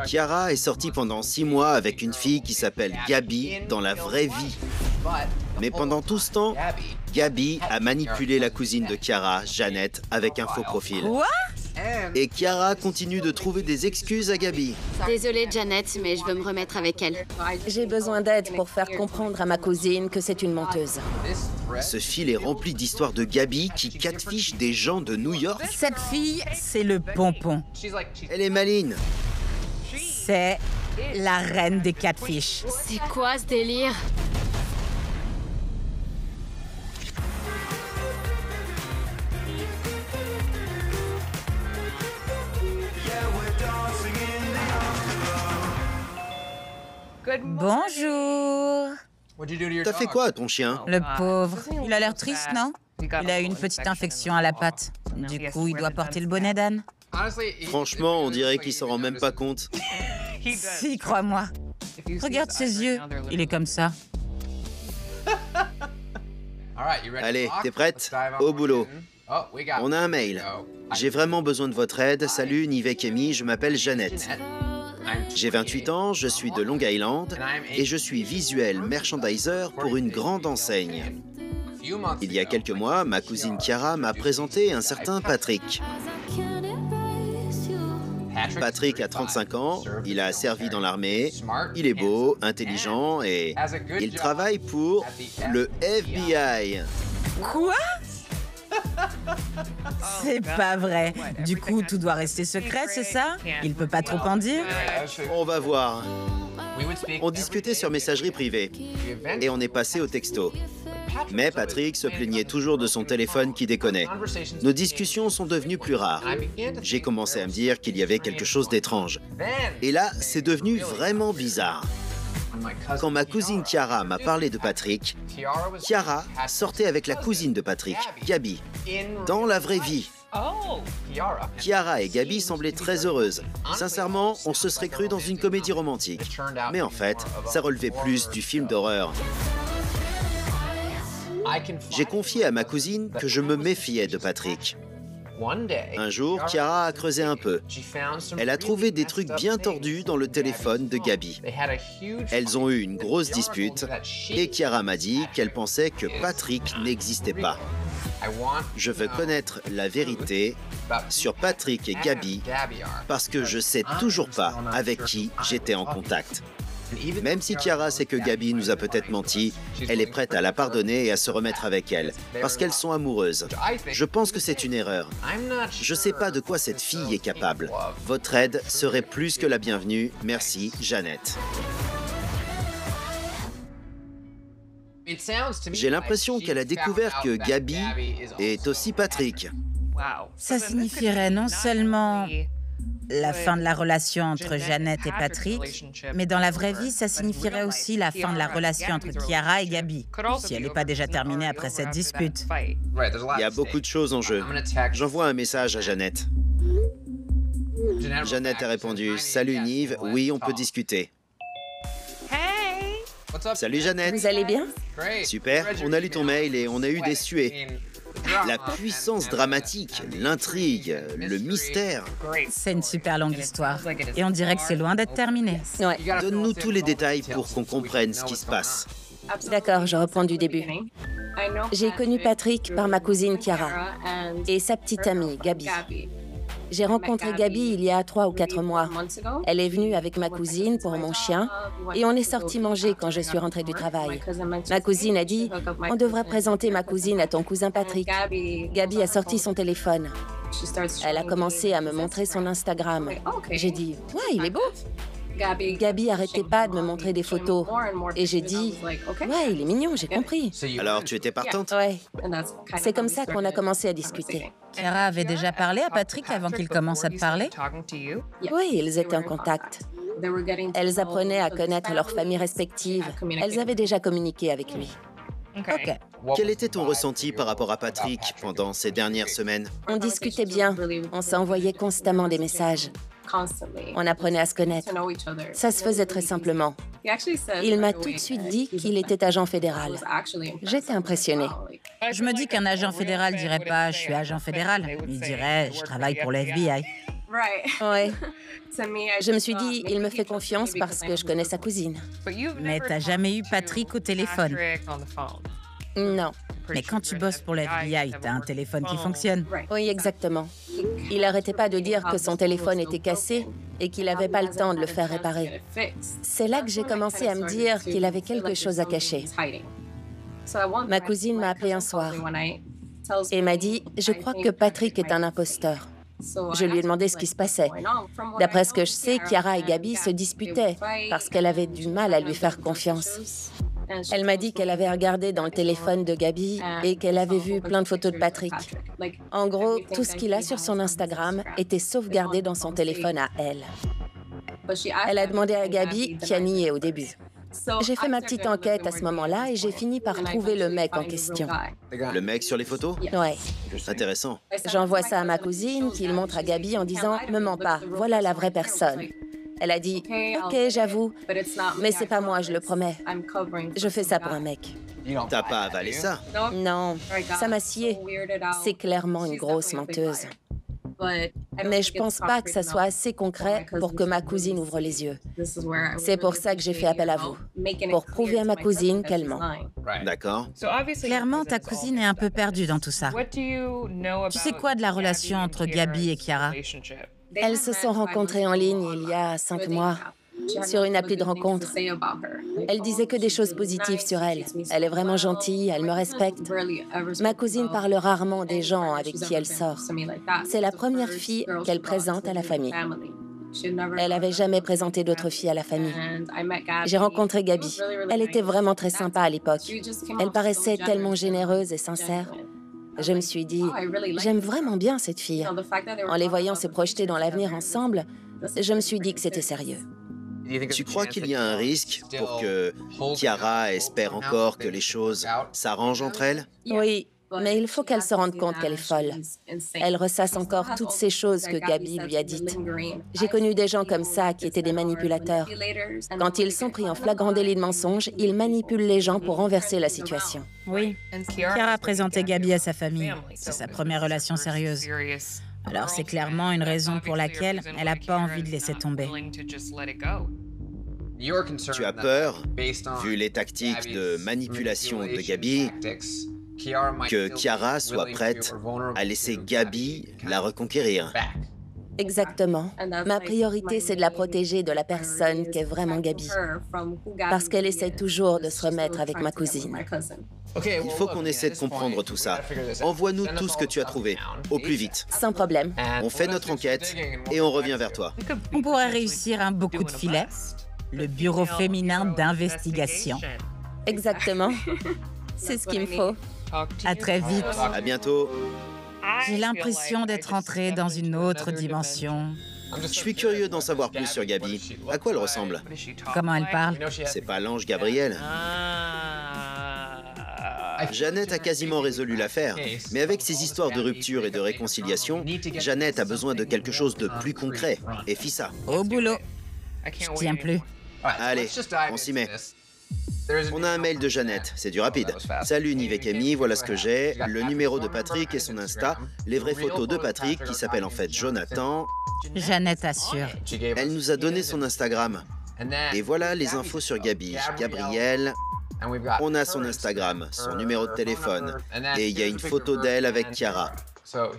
Kiara est sortie pendant 6 mois avec une fille qui s'appelle Gabi dans la vraie vie. Mais pendant tout ce temps, Gabi a manipulé la cousine de Kiara, Jeannette, avec un faux profil. Quoi? Et Kiara continue de trouver des excuses à Gabi. Désolée, Jeannette, mais je veux me remettre avec elle. J'ai besoin d'aide pour faire comprendre à ma cousine que c'est une menteuse. Ce fil est rempli d'histoires de Gabi qui catfish des gens de New York. Cette fille, c'est le pompon. Elle est maligne. C'est la reine des catfish. C'est quoi ce délire? Bonjour. T'as fait quoi à ton chien? Le pauvre. Il a l'air triste, non? Il a eu une petite infection à la patte. Du coup, il doit porter le bonnet d'âne. Franchement, on dirait qu'il s'en rend même pas compte. Si, crois-moi. Regarde ses yeux. Il est comme ça. Allez, t'es prête? Au boulot. On a un mail. J'ai vraiment besoin de votre aide. Salut, Nivek Amy, je m'appelle Jeannette. J'ai 28 ans, je suis de Long Island et je suis visuel merchandiser pour une grande enseigne. Il y a quelques mois, ma cousine Kiara m'a présenté un certain Patrick. Patrick a 35 ans, il a servi dans l'armée, il est beau, intelligent et il travaille pour le FBI. Quoi? C'est pas vrai. Du coup, tout doit rester secret, c'est ça? Il peut pas trop en dire? On va voir. On discutait sur messagerie privée et on est passé au texto. Mais Patrick se plaignait toujours de son téléphone qui déconnait. Nos discussions sont devenues plus rares. J'ai commencé à me dire qu'il y avait quelque chose d'étrange. Et là, c'est devenu vraiment bizarre. Quand ma cousine Kiara m'a parlé de Patrick, Kiara sortait avec la cousine de Patrick, Gabi, dans la vraie vie. Kiara et Gabi semblaient très heureuses. Sincèrement, on se serait cru dans une comédie romantique. Mais en fait, ça relevait plus du film d'horreur. J'ai confié à ma cousine que je me méfiais de Patrick. Un jour, Kiara a creusé un peu. Elle a trouvé des trucs bien tordus dans le téléphone de Gabi. Elles ont eu une grosse dispute et Kiara m'a dit qu'elle pensait que Patrick n'existait pas. Je veux connaître la vérité sur Patrick et Gabi parce que je sais toujours pas avec qui j'étais en contact. Même si Kiara sait que Gabi nous a peut-être menti, elle est prête à la pardonner et à se remettre avec elle, parce qu'elles sont amoureuses. Je pense que c'est une erreur. Je sais pas de quoi cette fille est capable. Votre aide serait plus que la bienvenue. Merci, Jeannette. J'ai l'impression qu'elle a découvert que Gabi est aussi Patrick. Ça signifierait non seulement la fin de la relation entre Jeannette et Patrick, mais dans la vraie vie, ça signifierait aussi la fin de la relation entre Kiara et Gabi, si elle n'est pas déjà terminée après cette dispute. Il y a beaucoup de choses en jeu. J'envoie un message à Jeannette. Jeannette a répondu « Salut Nive, oui, on peut discuter. » Salut Jeannette. Vous allez bien? Super, on a lu ton mail et on a eu des suées. La puissance dramatique, l'intrigue, le mystère. C'est une super longue histoire. Et on dirait que c'est loin d'être terminé. Ouais. Donne-nous tous les détails pour qu'on comprenne ce qui se passe. D'accord, je reprends du début. J'ai connu Patrick par ma cousine Kiara et sa petite amie Gabi. J'ai rencontré Gabi il y a 3 ou 4 mois. Elle est venue avec ma cousine pour mon chien et on est sorti manger quand je suis rentrée du travail. Ma cousine a dit « On devrait présenter ma cousine à ton cousin Patrick ». Gabi a sorti son téléphone. Elle a commencé à me montrer son Instagram. J'ai dit « Ouais, il est beau ». Gabi arrêtait pas de me montrer des photos. Et j'ai dit « Ouais, il est mignon, j'ai compris ». Alors, tu étais partante? Ouais. C'est comme ça qu'on a commencé à discuter. Kiara avait déjà parlé à Patrick avant qu'il commence à te parler? Oui, ils étaient en contact. Elles apprenaient à connaître leurs familles respectives. Elles avaient déjà communiqué avec lui. Ok. Quel était ton ressenti par rapport à Patrick pendant ces dernières semaines? On discutait bien. On s'envoyait constamment des messages. On apprenait à se connaître. Ça se faisait très simplement. Il m'a tout de suite dit qu'il était agent fédéral. J'étais impressionnée. Je me dis qu'un agent fédéral dirait pas « je suis agent fédéral ». Il dirait « je travaille pour l'FBI ». Ouais. Je me suis dit, il me fait confiance parce que je connais sa cousine. Mais t'as jamais eu Patrick au téléphone. Non. Mais quand tu bosses pour l'FBI, t'as un téléphone qui fonctionne. Oui, exactement. Il n'arrêtait pas de dire que son téléphone était cassé et qu'il n'avait pas le temps de le faire réparer. C'est là que j'ai commencé à me dire qu'il avait quelque chose à cacher. Ma cousine m'a appelé un soir et m'a dit « Je crois que Patrick est un imposteur ». Je lui ai demandé ce qui se passait. D'après ce que je sais, Chiara et Gabi se disputaient parce qu'elle avait du mal à lui faire confiance. Elle m'a dit qu'elle avait regardé dans le téléphone de Gabi et qu'elle avait vu plein de photos de Patrick. En gros, tout ce qu'il a sur son Instagram était sauvegardé dans son téléphone à elle. Elle a demandé à Gabi, qui a nié au début. J'ai fait ma petite enquête à ce moment-là et j'ai fini par trouver le mec en question. Le mec sur les photos? Ouais. Intéressant. J'envoie ça à ma cousine qui le montre à Gabi en disant « Me mens pas, voilà la vraie personne ». Elle a dit « Ok, j'avoue, mais c'est pas moi, je le promets. Je fais ça pour un mec. » T'as pas avalé ça? Non, ça m'a scié. C'est clairement une grosse menteuse. Mais je pense pas que ça soit assez concret pour que ma cousine ouvre les yeux. C'est pour ça que j'ai fait appel à vous, pour prouver à ma cousine qu'elle ment. D'accord. Clairement, ta cousine est un peu perdue dans tout ça. Tu sais quoi de la relation entre Gabi et Chiara? Elles se sont rencontrées en ligne il y a 5 mois, sur une appli de rencontre. Elle disait que des choses positives sur elle. Elle est vraiment gentille, elle me respecte. Ma cousine parle rarement des gens avec qui elle sort. C'est la première fille qu'elle présente à la famille. Elle n'avait jamais présenté d'autres filles à la famille. J'ai rencontré Gabi. Elle était vraiment très sympa à l'époque. Elle paraissait tellement généreuse et sincère. Je me suis dit, j'aime vraiment bien cette fille. En les voyant se projeter dans l'avenir ensemble, je me suis dit que c'était sérieux. Tu crois qu'il y a un risque pour que Chiara espère encore que les choses s'arrangent entre elles? Oui, mais il faut qu'elle se rende compte qu'elle est folle. Elle ressasse encore toutes ces choses que Gabi lui a dites. J'ai connu des gens comme ça qui étaient des manipulateurs. Quand ils sont pris en flagrant délit de mensonge, ils manipulent les gens pour renverser la situation. Oui. Chiara a présenté Gabi à sa famille. C'est sa première relation sérieuse. Alors c'est clairement une raison pour laquelle elle n'a pas envie de laisser tomber. Tu as peur, vu les tactiques de manipulation de Gabi, que Chiara soit prête à laisser Gabi la reconquérir. Exactement. Ma priorité, c'est de la protéger de la personne qu'est vraiment Gabi. Parce qu'elle essaie toujours de se remettre avec ma cousine. Il faut qu'on essaie de comprendre tout ça. Envoie-nous tout ce que tu as trouvé, au plus vite. Sans problème. On fait notre enquête et on revient vers toi. On pourrait réussir un beau coup de filet. Le Bureau féminin d'investigation. Exactement. C'est ce qu'il me faut. À très vite. À bientôt. J'ai l'impression d'être entrée dans une autre dimension. Je suis curieux d'en savoir plus sur Gabi. À quoi elle ressemble? Comment elle parle? C'est pas l'ange Gabriel. Jeannette a quasiment résolu l'affaire, mais avec ses histoires de rupture et de réconciliation, Jeannette a besoin de quelque chose de plus concret. Et fit ça. Au boulot. Je tiens plus. Allez, on s'y met. On a un mail de Jeannette, c'est du rapide. Salut Nivekemi, voilà ce que j'ai. Le numéro de Patrick et son Insta. Les vraies photos de Patrick, qui s'appelle en fait Jonathan. Jeannette assure. Elle nous a donné son Instagram. Et voilà les infos sur Gabi. Gabrielle. On a son Instagram, son numéro de téléphone. Et il y a une photo d'elle avec Chiara.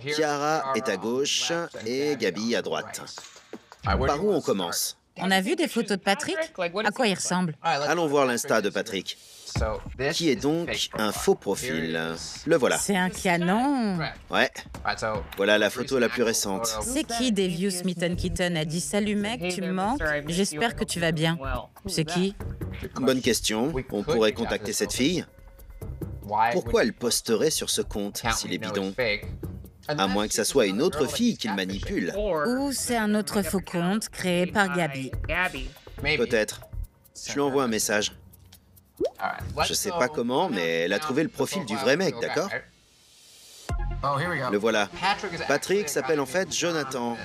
Chiara est à gauche et Gabi à droite. Par où on commence? On a vu des photos de Patrick? À quoi il ressemble? Allons voir l'Insta de Patrick, qui est donc un faux profil. Le voilà. C'est un canon. Ouais. Voilà la photo la plus récente. C'est qui Devious Smitten Kitten a dit « Salut mec, tu me manques, j'espère que tu vas bien ». C'est qui? Bonne question. On pourrait contacter cette fille. Pourquoi elle posterait sur ce compte s'il est bidon? À moins que ça soit une autre fille qu'il manipule. Ou c'est un autre faux compte créé par Gabi. Peut-être. Je lui envoie un message. Je sais pas comment, mais elle a trouvé le profil du vrai mec, d'accord? Le voilà. Patrick s'appelle en fait Jonathan.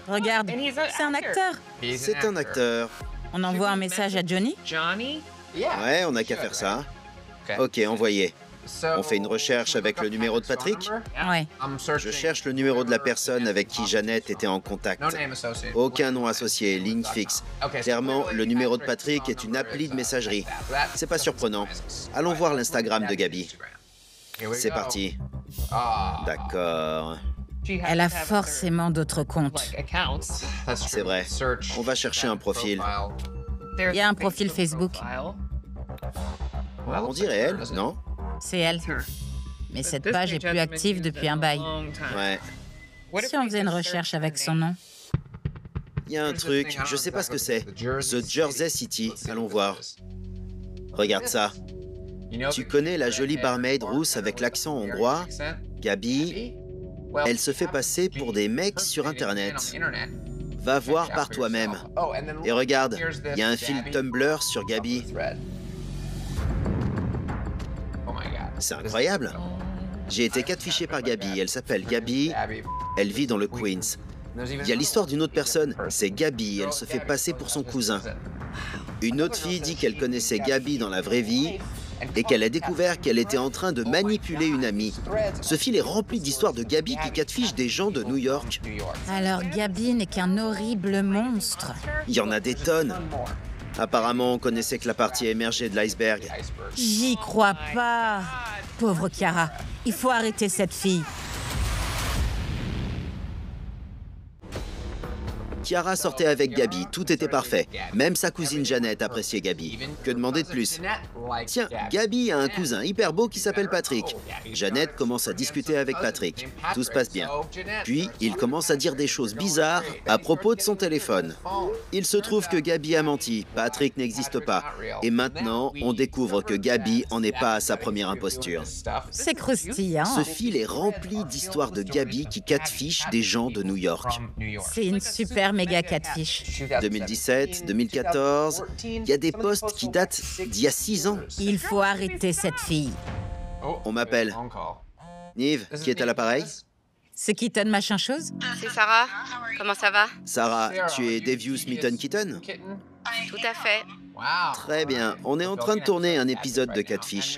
Regarde, c'est un acteur. C'est un acteur. On envoie un message à Johnny? Ouais, on n'a qu'à faire ça. Ok, envoyé. On fait une recherche avec le numéro de Patrick? Ouais. Je cherche le numéro de la personne avec qui Jeannette était en contact. Aucun nom associé, ligne fixe. Clairement, le numéro de Patrick est une appli de messagerie. C'est pas surprenant. Allons voir l'Instagram de Gabi. C'est parti. D'accord. Elle a forcément d'autres comptes. C'est vrai. On va chercher un profil. Il y a un profil Facebook. On dirait elle, non? C'est elle. Mais cette page est plus active depuis un bail. Ouais. Si on faisait une recherche avec son nom? Il y a un truc, je sais pas ce que c'est. The Jersey City. Allons voir. Regarde ça. Tu connais la jolie barmaid rousse avec l'accent hongrois? Gabi? Elle se fait passer pour des mecs sur Internet. Va voir par toi-même. Et regarde, il y a un fil Tumblr sur Gabi. C'est incroyable. J'ai été catfishé par Gabi. Elle s'appelle Gabi. Elle vit dans le Queens. Il y a l'histoire d'une autre personne. C'est Gabi. Elle se fait passer pour son cousin. Une autre fille dit qu'elle connaissait Gabi dans la vraie vie et qu'elle a découvert qu'elle était en train de manipuler une amie. Ce fil est rempli d'histoires de Gabi qui catfish des gens de New York. Alors Gabi n'est qu'un horrible monstre. Il y en a des tonnes. Apparemment, on connaissait que la partie émergée de l'iceberg. J'y crois pas. Pauvre Chiara, il faut arrêter cette fille. Chiara sortait avec Gabi, tout était parfait. Même sa cousine Jeannette appréciait Gabi. Que demander de plus? Tiens, Gabi a un cousin hyper beau qui s'appelle Patrick. Jeannette commence à discuter avec Patrick. Tout se passe bien. Puis, il commence à dire des choses bizarres à propos de son téléphone. Il se trouve que Gabi a menti, Patrick n'existe pas. Et maintenant, on découvre que Gabi en est pas à sa première imposture. C'est croustillant. Ce fil est rempli d'histoires de Gabi qui catfish des gens de New York. C'est une super méga catfish. 2017, 2014, il y a des posts qui datent d'il y a 6 ans. Il faut arrêter cette fille. On m'appelle. Nive, qui est à l'appareil? C'est Keaton machin chose? C'est Sarah. Comment ça va? Sarah, tu es Devious Mitten Kitten? Tout à fait. Très bien, on est en train de tourner un épisode de Catfish.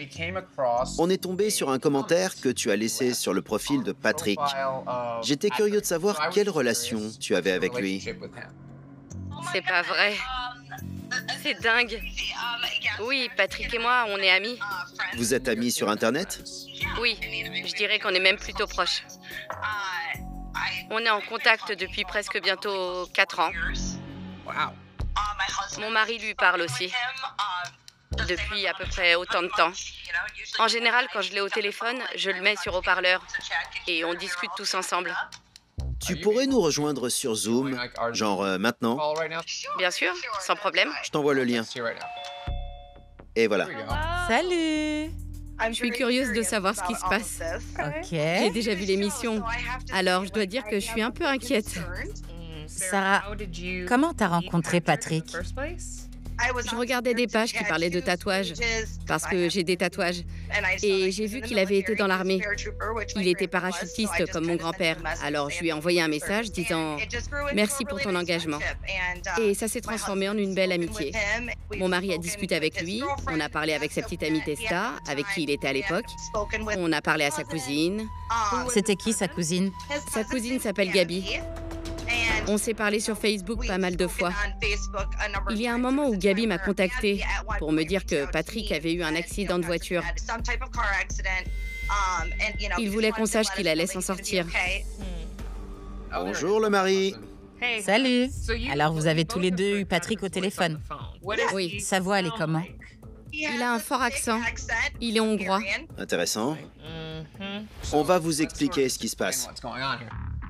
On est tombé sur un commentaire que tu as laissé sur le profil de Patrick. J'étais curieux de savoir quelle relation tu avais avec lui. C'est pas vrai. C'est dingue. Oui, Patrick et moi, on est amis. Vous êtes amis sur Internet? Oui, je dirais qu'on est même plutôt proches. On est en contact depuis presque bientôt 4 ans. Mon mari lui parle aussi. Depuis à peu près autant de temps. En général, quand je l'ai au téléphone, je le mets sur haut-parleur et on discute tous ensemble. Tu pourrais nous rejoindre sur Zoom, genre maintenant? Bien sûr, sans problème. Je t'envoie le lien. Et voilà. Salut. Je suis curieuse de savoir ce qui se passe. Ok. J'ai déjà vu l'émission, alors je dois dire que je suis un peu inquiète. Sarah, comment t'as rencontré Patrick? Je regardais des pages qui parlaient de tatouages, parce que j'ai des tatouages, et j'ai vu qu'il avait été dans l'armée. Il était parachutiste comme mon grand-père, alors je lui ai envoyé un message disant « Merci pour ton engagement ». Et ça s'est transformé en une belle amitié. Mon mari a discuté avec lui, on a parlé avec sa petite amie Testa, avec qui il était à l'époque, on a parlé à sa cousine. C'était qui sa cousine? Sa cousine s'appelle Gabi. On s'est parlé sur Facebook pas mal de fois. Il y a un moment où Gabi m'a contactée pour me dire que Patrick avait eu un accident de voiture. Il voulait qu'on sache qu'il allait s'en sortir. Bonjour le mari. Salut. Alors vous avez tous les deux eu Patrick au téléphone? Oui. Sa voix, elle est comment? Il a un fort accent. Il est hongrois. Intéressant. On va vous expliquer ce qui se passe.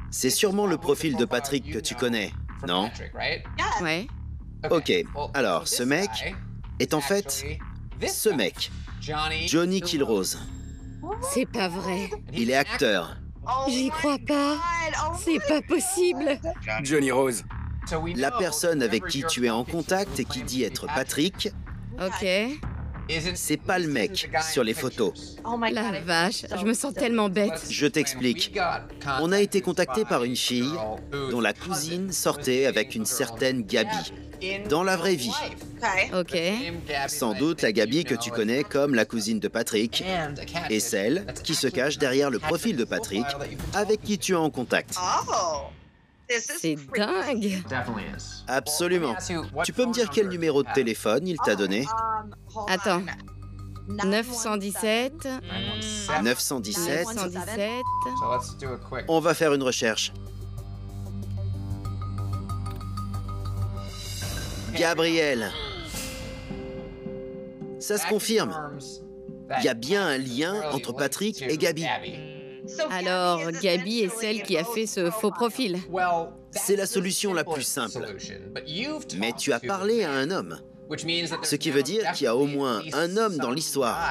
C'est sûrement le profil de Patrick que tu connais, non? Ouais. Ok, alors ce mec est en fait ce mec, Johnny Kilrose. C'est pas vrai. Il est acteur. J'y crois pas. C'est pas possible. Johnny Rose. La personne avec qui tu es en contact et qui dit être Patrick, Ok. c'est pas le mec sur les photos. La vache, je me sens tellement bête. Je t'explique. On a été contacté par une fille dont la cousine sortait avec une certaine Gabi, dans la vraie vie. Ok. Sans doute la Gabi que tu connais comme la cousine de Patrick et celle qui se cache derrière le profil de Patrick avec qui tu es en contact. C'est dingue. Absolument. Tu peux me dire quel numéro de téléphone il t'a donné? Attends. 917. 917. 917. On va faire une recherche. Gabriel. Ça se confirme. Il y a bien un lien entre Patrick et Gabi. Alors, Gabi est celle qui a fait ce faux profil. C'est la solution la plus simple. Mais tu as parlé à un homme. Ce qui veut dire qu'il y a au moins un homme dans l'histoire.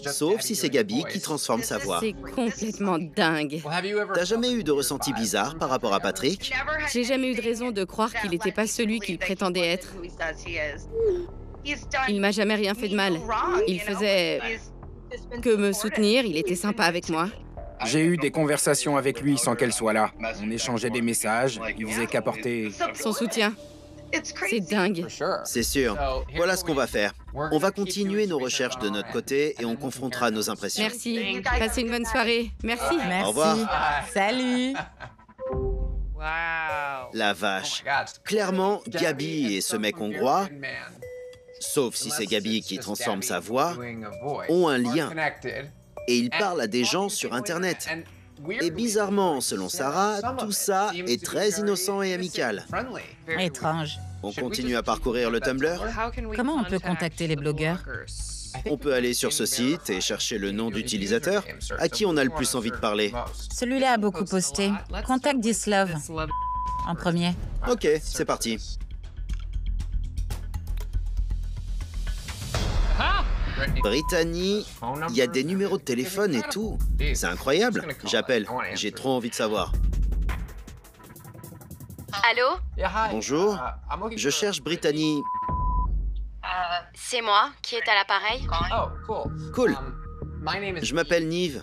Sauf si c'est Gabi qui transforme sa voix. C'est complètement dingue. T'as jamais eu de ressenti bizarre par rapport à Patrick? J'ai jamais eu de raison de croire qu'il n'était pas celui qu'il prétendait être. Il m'a jamais rien fait de mal. Il faisait que me soutenir, il était sympa avec moi. J'ai eu des conversations avec lui sans qu'elle soit là. On échangeait des messages, il faisait qu'apporter... Son soutien. C'est dingue. C'est sûr. Voilà ce qu'on va faire. On va continuer nos recherches de notre côté et on confrontera nos impressions. Merci. Passez une bonne soirée. Merci. Merci. Au revoir. Salut. La vache. Clairement, Gabi et ce mec hongrois, sauf si c'est Gabi qui transforme sa voix, ont un lien. Et ils parlent à des gens sur Internet. Et bizarrement, selon Sarah, tout ça est très innocent et amical. Étrange. On continue à parcourir le Tumblr. Comment on peut contacter les blogueurs? On peut aller sur ce site et chercher le nom d'utilisateur à qui on a le plus envie de parler. Celui-là a beaucoup posté. Contacte Dislove en premier. Ok, c'est parti. Brittany, il y a des numéros de téléphone et tout. C'est incroyable. J'appelle. J'ai trop envie de savoir. Allô? Bonjour. Je cherche Brittany. C'est moi qui est à l'appareil. Cool. Je m'appelle Nive,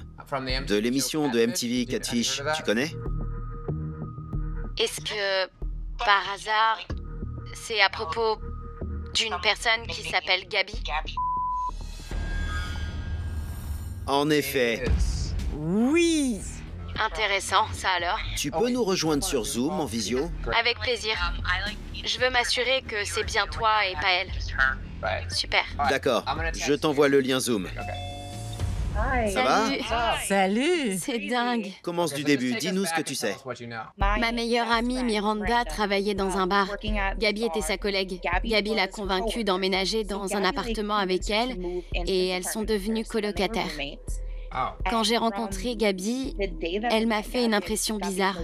de l'émission de MTV Catfish. Tu connais? Est-ce que, par hasard, c'est à propos d'une personne qui s'appelle Gabi? En effet. Oui. Intéressant, ça alors. Tu peux nous rejoindre sur Zoom en visio? Avec plaisir. Je veux m'assurer que c'est bien toi et pas elle. Super. D'accord. Je t'envoie le lien Zoom. Ça va? Salut. C'est dingue. Commence du début. Dis-nous ce que tu sais. Ma meilleure amie Miranda travaillait dans un bar. Gabi était sa collègue. Gabi l'a convaincue d'emménager dans un appartement avec elle et elles sont devenues colocataires. Quand j'ai rencontré Gabi, elle m'a fait une impression bizarre.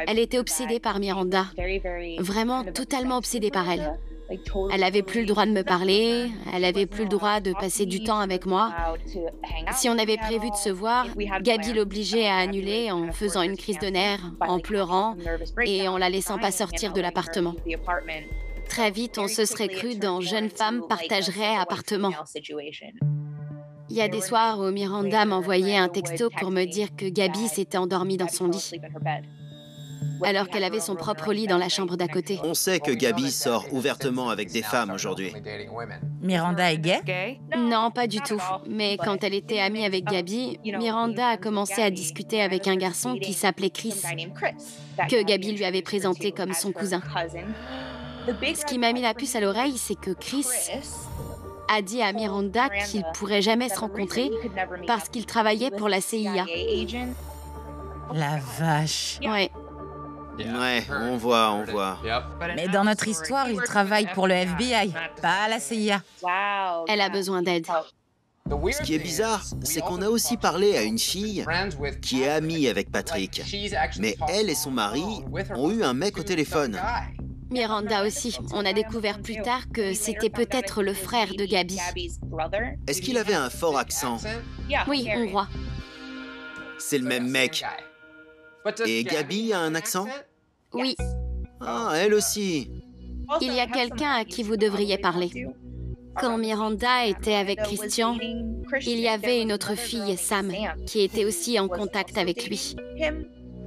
Elle était obsédée par Miranda. Vraiment totalement obsédée par elle. Elle n'avait plus le droit de me parler, elle n'avait plus le droit de passer du temps avec moi. Si on avait prévu de se voir, Gabi l'obligeait à annuler en faisant une crise de nerfs, en pleurant et en la laissant pas sortir de l'appartement. Très vite, on se serait cru dans Jeune femme partagerait appartement. Il y a des soirs où Miranda m'envoyait un texto pour me dire que Gabi s'était endormie dans son lit, alors qu'elle avait son propre lit dans la chambre d'à côté. On sait que Gabi sort ouvertement avec des femmes aujourd'hui. Miranda est gay? Non, pas du tout. Mais quand elle était amie avec Gabi, Miranda a commencé à discuter avec un garçon qui s'appelait Chris, que Gabi lui avait présenté comme son cousin. Ce qui m'a mis la puce à l'oreille, c'est que Chris a dit à Miranda qu'ils pourraient jamais se rencontrer parce qu'il travaillait pour la CIA. La vache. Ouais. Ouais, on voit. Mais dans notre histoire, il travaille pour le FBI, pas la CIA. Elle a besoin d'aide. Ce qui est bizarre, c'est qu'on a aussi parlé à une fille qui est amie avec Patrick. Mais elle et son mari ont eu un mec au téléphone. Miranda aussi. On a découvert plus tard que c'était peut-être le frère de Gabi. Est-ce qu'il avait un fort accent? Oui, hongrois. C'est le même mec. Et Gabi a un accent? Oui. Ah, elle aussi. Il y a quelqu'un à qui vous devriez parler. Quand Miranda était avec Christian, il y avait une autre fille, Sam, qui était aussi en contact avec lui.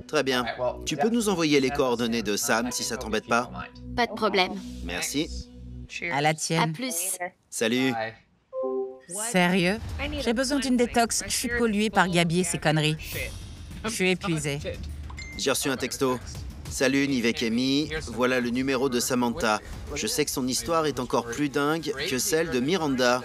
Très bien. Tu peux nous envoyer les coordonnées de Sam si ça t'embête pas? Pas de problème. Merci. À la À tienne. plus. Salut. Sérieux? J'ai besoin d'une détox. Je suis polluée par Gabi et ses conneries. Je suis épuisée. J'ai reçu un texto. Salut Nivek Amy, voilà le numéro de Samantha. Je sais que son histoire est encore plus dingue que celle de Miranda.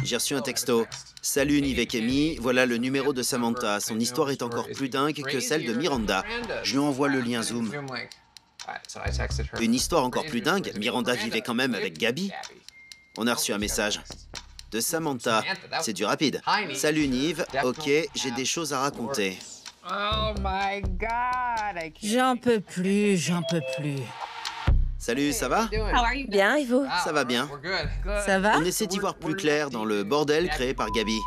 J'ai reçu un texto. Salut Nivek Amy, voilà le numéro de Samantha. Son histoire est encore plus dingue que celle de Miranda. Je lui envoie le lien Zoom. Une histoire encore plus dingue, Miranda vivait quand même avec Gabi. On a reçu un message. De Samantha. C'est du rapide. Salut Nive, ok, j'ai des choses à raconter. J'en peux plus, j'en peux plus. Salut, ça va? Bien, et vous? Ça va bien. Ça va? On essaie d'y voir plus clair dans le bordel créé par Gabi.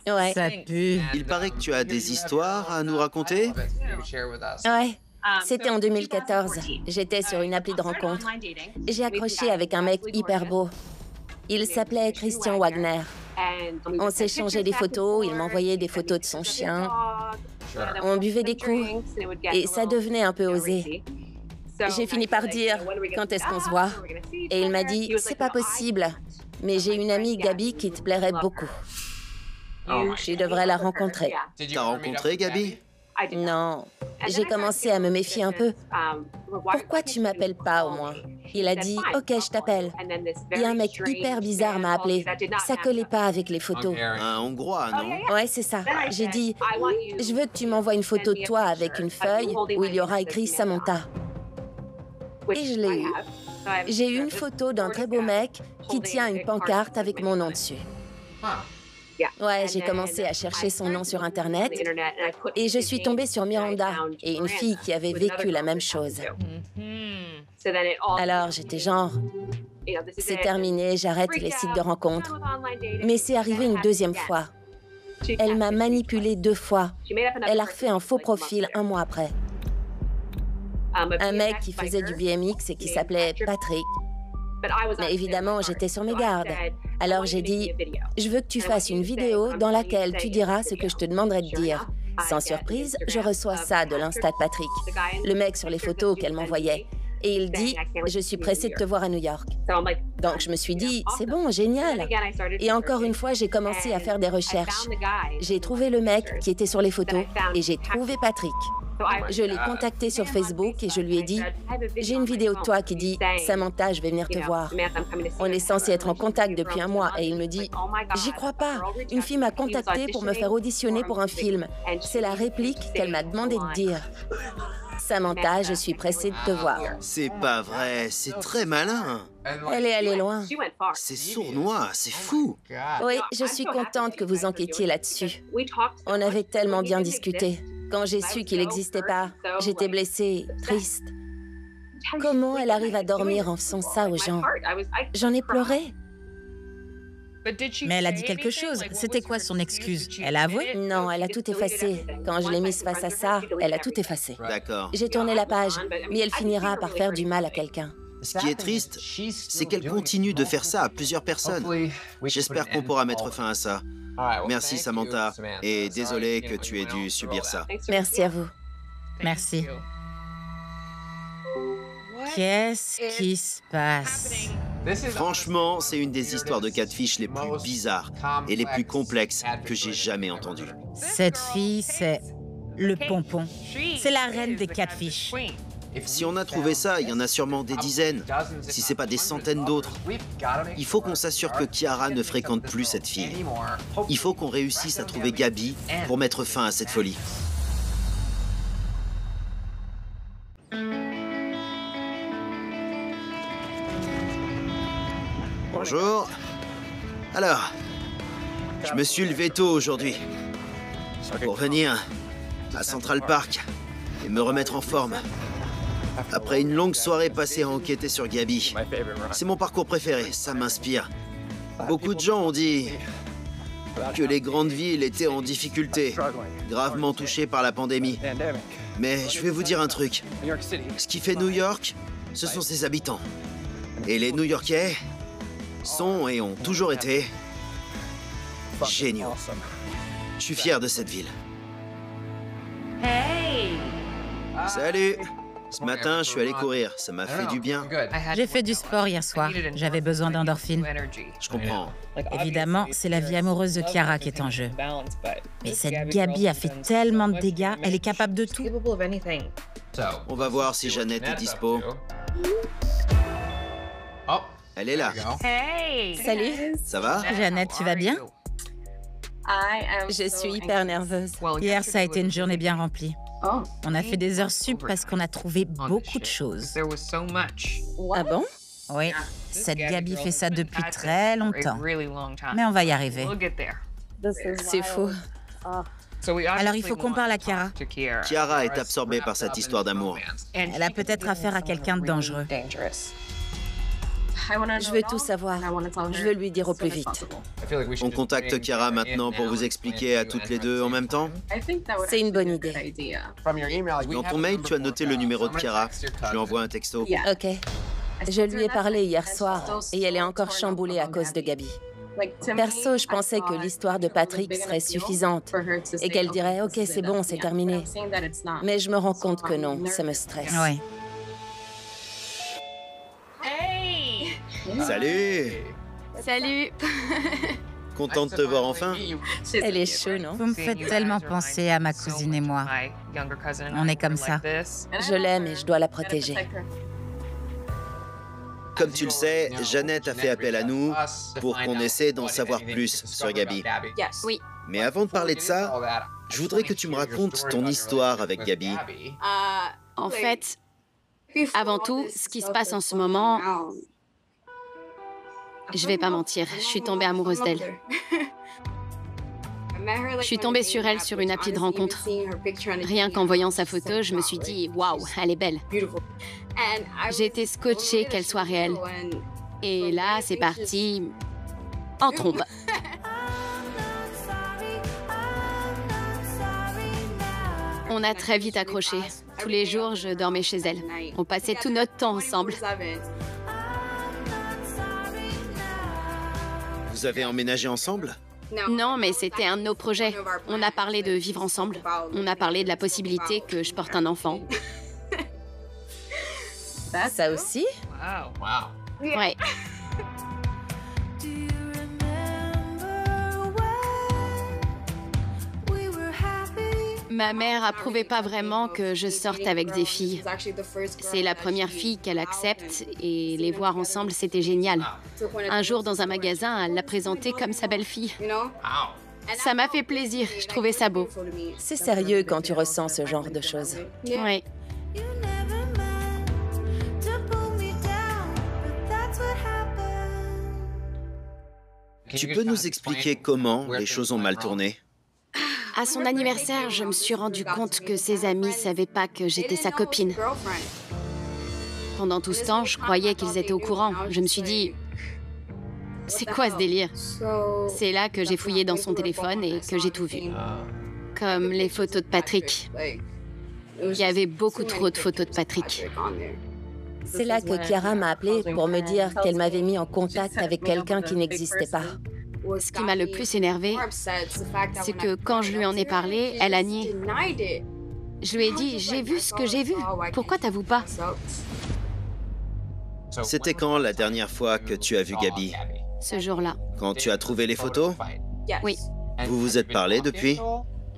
Ouais. Ça pue. Il paraît que tu as des histoires à nous raconter? Ouais. C'était en 2014. J'étais sur une appli de rencontre. J'ai accroché avec un mec hyper beau. Il s'appelait Christian Wagner. On s'échangeait des photos, il m'envoyait des photos de son chien. On buvait des coups et ça devenait un peu osé. J'ai fini par dire « Quand est-ce qu'on se voit ?» Et il m'a dit « C'est pas possible, mais j'ai une amie, Gabi, qui te plairait beaucoup. Tu devrais la rencontrer. » T'as rencontré Gabi? Non, j'ai commencé à me méfier un peu. Pourquoi tu m'appelles pas au moins? Il a dit « Ok, je t'appelle. » Et un mec hyper bizarre m'a appelé. Ça collait pas avec les photos. Un Hongrois, non? Ouais, c'est ça. J'ai dit « Je veux que tu m'envoies une photo de toi avec une feuille où il y aura écrit Samantha. » Et je l'ai eu. J'ai eu une photo d'un très beau mec qui tient une pancarte avec mon nom dessus. Ouais, j'ai commencé à chercher son nom sur Internet et je suis tombée sur Miranda et une fille qui avait vécu la même chose. Alors j'étais genre, c'est terminé, j'arrête les sites de rencontres. Mais c'est arrivé une deuxième fois. Elle m'a manipulée 2 fois. Elle a refait un faux profil 1 mois après. Un mec qui faisait du BMX et qui s'appelait Patrick. Mais évidemment, j'étais sur mes gardes. Alors j'ai dit, je veux que tu fasses une vidéo dans laquelle tu diras ce que je te demanderai de dire. Sans surprise, je reçois ça de l'Insta de Patrick, le mec sur les photos qu'elle m'envoyait. Et il dit, je suis pressé de te voir à New York. Donc je me suis dit, c'est bon, génial. Et encore une fois, j'ai commencé à faire des recherches. J'ai trouvé le mec qui était sur les photos et j'ai trouvé Patrick. Je l'ai contacté sur Facebook et je lui ai dit « J'ai une vidéo de toi qui dit « Samantha, je vais venir te voir. » On est censé être en contact depuis 1 mois et il me dit « J'y crois pas. Une fille m'a contacté pour me faire auditionner pour un film. C'est la réplique qu'elle m'a demandé de dire. Samantha, je suis pressée de te voir. » C'est pas vrai, c'est très malin. Elle est allée loin. C'est sournois, c'est fou. Oui, je suis contente que vous enquêtiez là-dessus. On avait tellement bien discuté. Quand j'ai su qu'il n'existait pas, j'étais blessée, triste. Comment elle arrive à dormir en faisant ça aux gens? J'en ai pleuré. Mais elle a dit quelque chose. C'était quoi son excuse? Elle a avoué? Non, elle a tout effacé. Quand je l'ai mise face à ça, elle a tout effacé. D'accord. J'ai tourné la page, mais elle finira par faire du mal à quelqu'un. Ce qui est triste, c'est qu'elle continue de faire ça à plusieurs personnes. J'espère qu'on pourra mettre fin à ça. Merci Samantha, et désolé que tu aies dû subir ça. Merci à vous. Merci. Qu'est-ce qui se passe? Franchement, c'est une des histoires de catfish les plus bizarres et les plus complexes que j'ai jamais entendues. Cette fille, c'est le pompon. C'est la reine des catfish. Si on a trouvé ça, il y en a sûrement des dizaines, si c'est pas des centaines d'autres. Il faut qu'on s'assure que Chiara ne fréquente plus cette fille. Il faut qu'on réussisse à trouver Gabi pour mettre fin à cette folie. Bonjour. Alors, je me suis levé tôt aujourd'hui pour venir à Central Park et me remettre en forme. Après une longue soirée passée à enquêter sur Gabi. C'est mon parcours préféré, ça m'inspire. Beaucoup de gens ont dit que les grandes villes étaient en difficulté, gravement touchées par la pandémie. Mais je vais vous dire un truc. Ce qui fait New York, ce sont ses habitants. Et les New-Yorkais sont et ont toujours été géniaux. Je suis fier de cette ville. Salut! Ce matin, je suis allé courir. Ça m'a fait du bien. J'ai fait du sport hier soir. J'avais besoin d'endorphines. Je comprends. Évidemment, c'est la vie amoureuse de Chiara qui est en jeu. Mais cette Gabi a fait tellement de dégâts, elle est capable de tout. On va voir si Jeannette est dispo. Elle est là. Salut. Ça va? Jeannette, tu vas bien? Je suis hyper nerveuse. Hier, ça a été une journée bien remplie. On a fait des heures sup parce qu'on a trouvé beaucoup de choses. Ah bon? Oui, cette Gabi fait ça depuis très longtemps. Mais on va y arriver. C'est faux. Alors il faut qu'on parle à Chiara. Chiara est absorbée par cette histoire d'amour. Elle a peut-être affaire à quelqu'un de dangereux. Je veux tout savoir. Je veux lui dire au plus vite. On contacte Chiara maintenant pour vous expliquer à toutes les deux en même temps. C'est une bonne idée. Dans ton mail, tu as noté le numéro de Chiara. Je lui envoie un texto. Ok. Je lui ai parlé hier soir et elle est encore chamboulée à cause de Gabi. Perso, je pensais que l'histoire de Patrick serait suffisante et qu'elle dirait « Ok, c'est bon, c'est terminé ». Mais je me rends compte que non, ça me stresse. Oui. Salut! Salut. Content de te voir enfin? Elle est chaude, non? Vous me faites tellement penser à ma cousine et moi. On est comme ça. Je l'aime et je dois la protéger. Comme tu le sais, Jeannette a fait appel à nous pour qu'on essaie d'en savoir plus sur Gabi. Oui. Mais avant de parler de ça, je voudrais que tu me racontes ton histoire avec Gabi. En fait, avant tout, ce qui se passe en ce moment, je vais pas mentir, je suis tombée amoureuse d'elle. Je suis tombée sur elle sur une appli de rencontre. Rien qu'en voyant sa photo, je me suis dit « Waouh, elle est belle ». J'ai été scotchée qu'elle soit réelle. Et là, c'est parti en trompe. On a très vite accroché. Tous les jours, je dormais chez elle. On passait tout notre temps ensemble. Vous avez emménagé ensemble? Non, mais c'était un de nos projets. On a parlé de vivre ensemble. On a parlé de la possibilité que je porte un enfant. Ça aussi? Ouais. Ma mère approuvait pas vraiment que je sorte avec des filles. C'est la première fille qu'elle accepte et les voir ensemble, c'était génial. Un jour, dans un magasin, elle l'a présentée comme sa belle-fille. Ça m'a fait plaisir, je trouvais ça beau. C'est sérieux quand tu ressens ce genre de choses. Ouais. Tu peux nous expliquer comment les choses ont mal tourné? À son anniversaire, je me suis rendu compte que ses amis savaient pas que j'étais sa copine. Pendant tout ce temps, je croyais qu'ils étaient au courant. Je me suis dit, c'est quoi ce délire? C'est là que j'ai fouillé dans son téléphone et que j'ai tout vu. Comme les photos de Patrick. Il y avait beaucoup trop de photos de Patrick. C'est là que Chiara m'a appelée pour me dire qu'elle m'avait mis en contact avec quelqu'un qui n'existait pas. Ce qui m'a le plus énervée, c'est que quand je lui en ai parlé, elle a nié. Je lui ai dit, j'ai vu ce que j'ai vu. Pourquoi t'avoues pas? C'était quand la dernière fois que tu as vu Gabi? Ce jour-là. Quand tu as trouvé les photos? Oui. Vous vous êtes parlé depuis?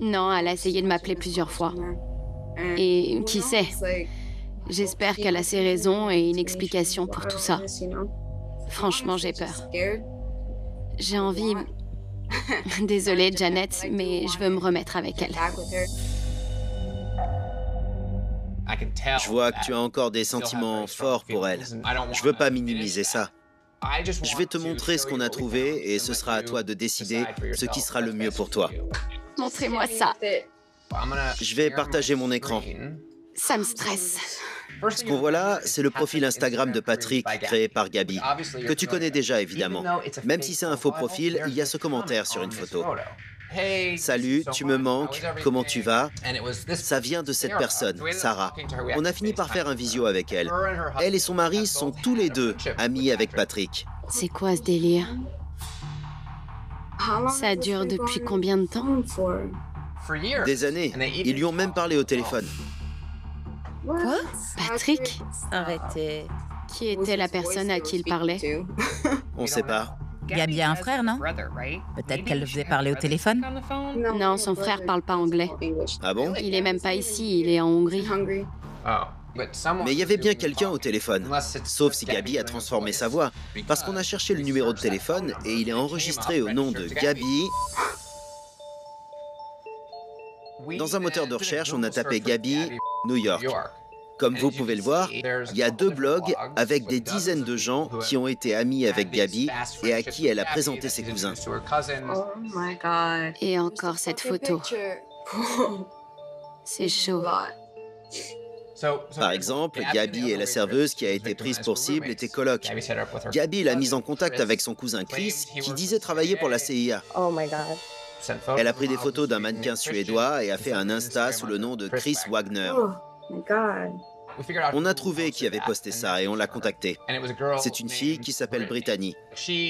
Non, elle a essayé de m'appeler plusieurs fois. Et qui sait? J'espère qu'elle a ses raisons et une explication pour tout ça. Franchement, j'ai peur. J'ai envie... Désolée, Jeannette, mais je veux me remettre avec elle. Je vois que tu as encore des sentiments forts pour elle. Je veux pas minimiser ça. Je vais te montrer ce qu'on a trouvé et ce sera à toi de décider ce qui sera le mieux pour toi. Montrez-moi ça. Je vais partager mon écran. Ça me stresse. Ce qu'on voit là, c'est le profil Instagram de Patrick créé par Gabi, que tu connais déjà évidemment. Même si c'est un faux profil, il y a ce commentaire sur une photo. Salut, tu me manques, comment tu vas? Ça vient de cette personne, Sarah. On a fini par faire un visio avec elle. Elle et son mari sont tous les deux amis avec Patrick. C'est quoi ce délire? Ça dure depuis combien de temps? Des années. Ils lui ont même parlé au téléphone. Quoi? Patrick? Arrêtez. Qui était la personne à qui il parlait? On sait pas. Gabi a un frère, non? Peut-être qu'elle le faisait parler au téléphone? Non, son frère parle pas anglais. Ah bon? Il est même pas ici, il est en Hongrie. Mais il y avait bien quelqu'un au téléphone. Sauf si Gabi a transformé sa voix. Parce qu'on a cherché le numéro de téléphone et il est enregistré au nom de Gabi. Dans un moteur de recherche, on a tapé Gabi, New York. Comme vous pouvez le voir, il y a 2 blogs avec des dizaines de gens qui ont été amis avec Gabi et à qui elle a présenté ses cousins. Oh my God. Et encore cette photo. C'est chaud. Par exemple, Gabi et la serveuse qui a été prise pour cible étaient colocs. Gabi l'a mise en contact avec son cousin Chris, qui disait travailler pour la CIA. Oh my God. Elle a pris des photos d'un mannequin suédois et a fait un Insta sous le nom de Chris Wagner. Oh my God. On a trouvé qui avait posté ça et on l'a contactée. C'est une fille qui s'appelle Brittany.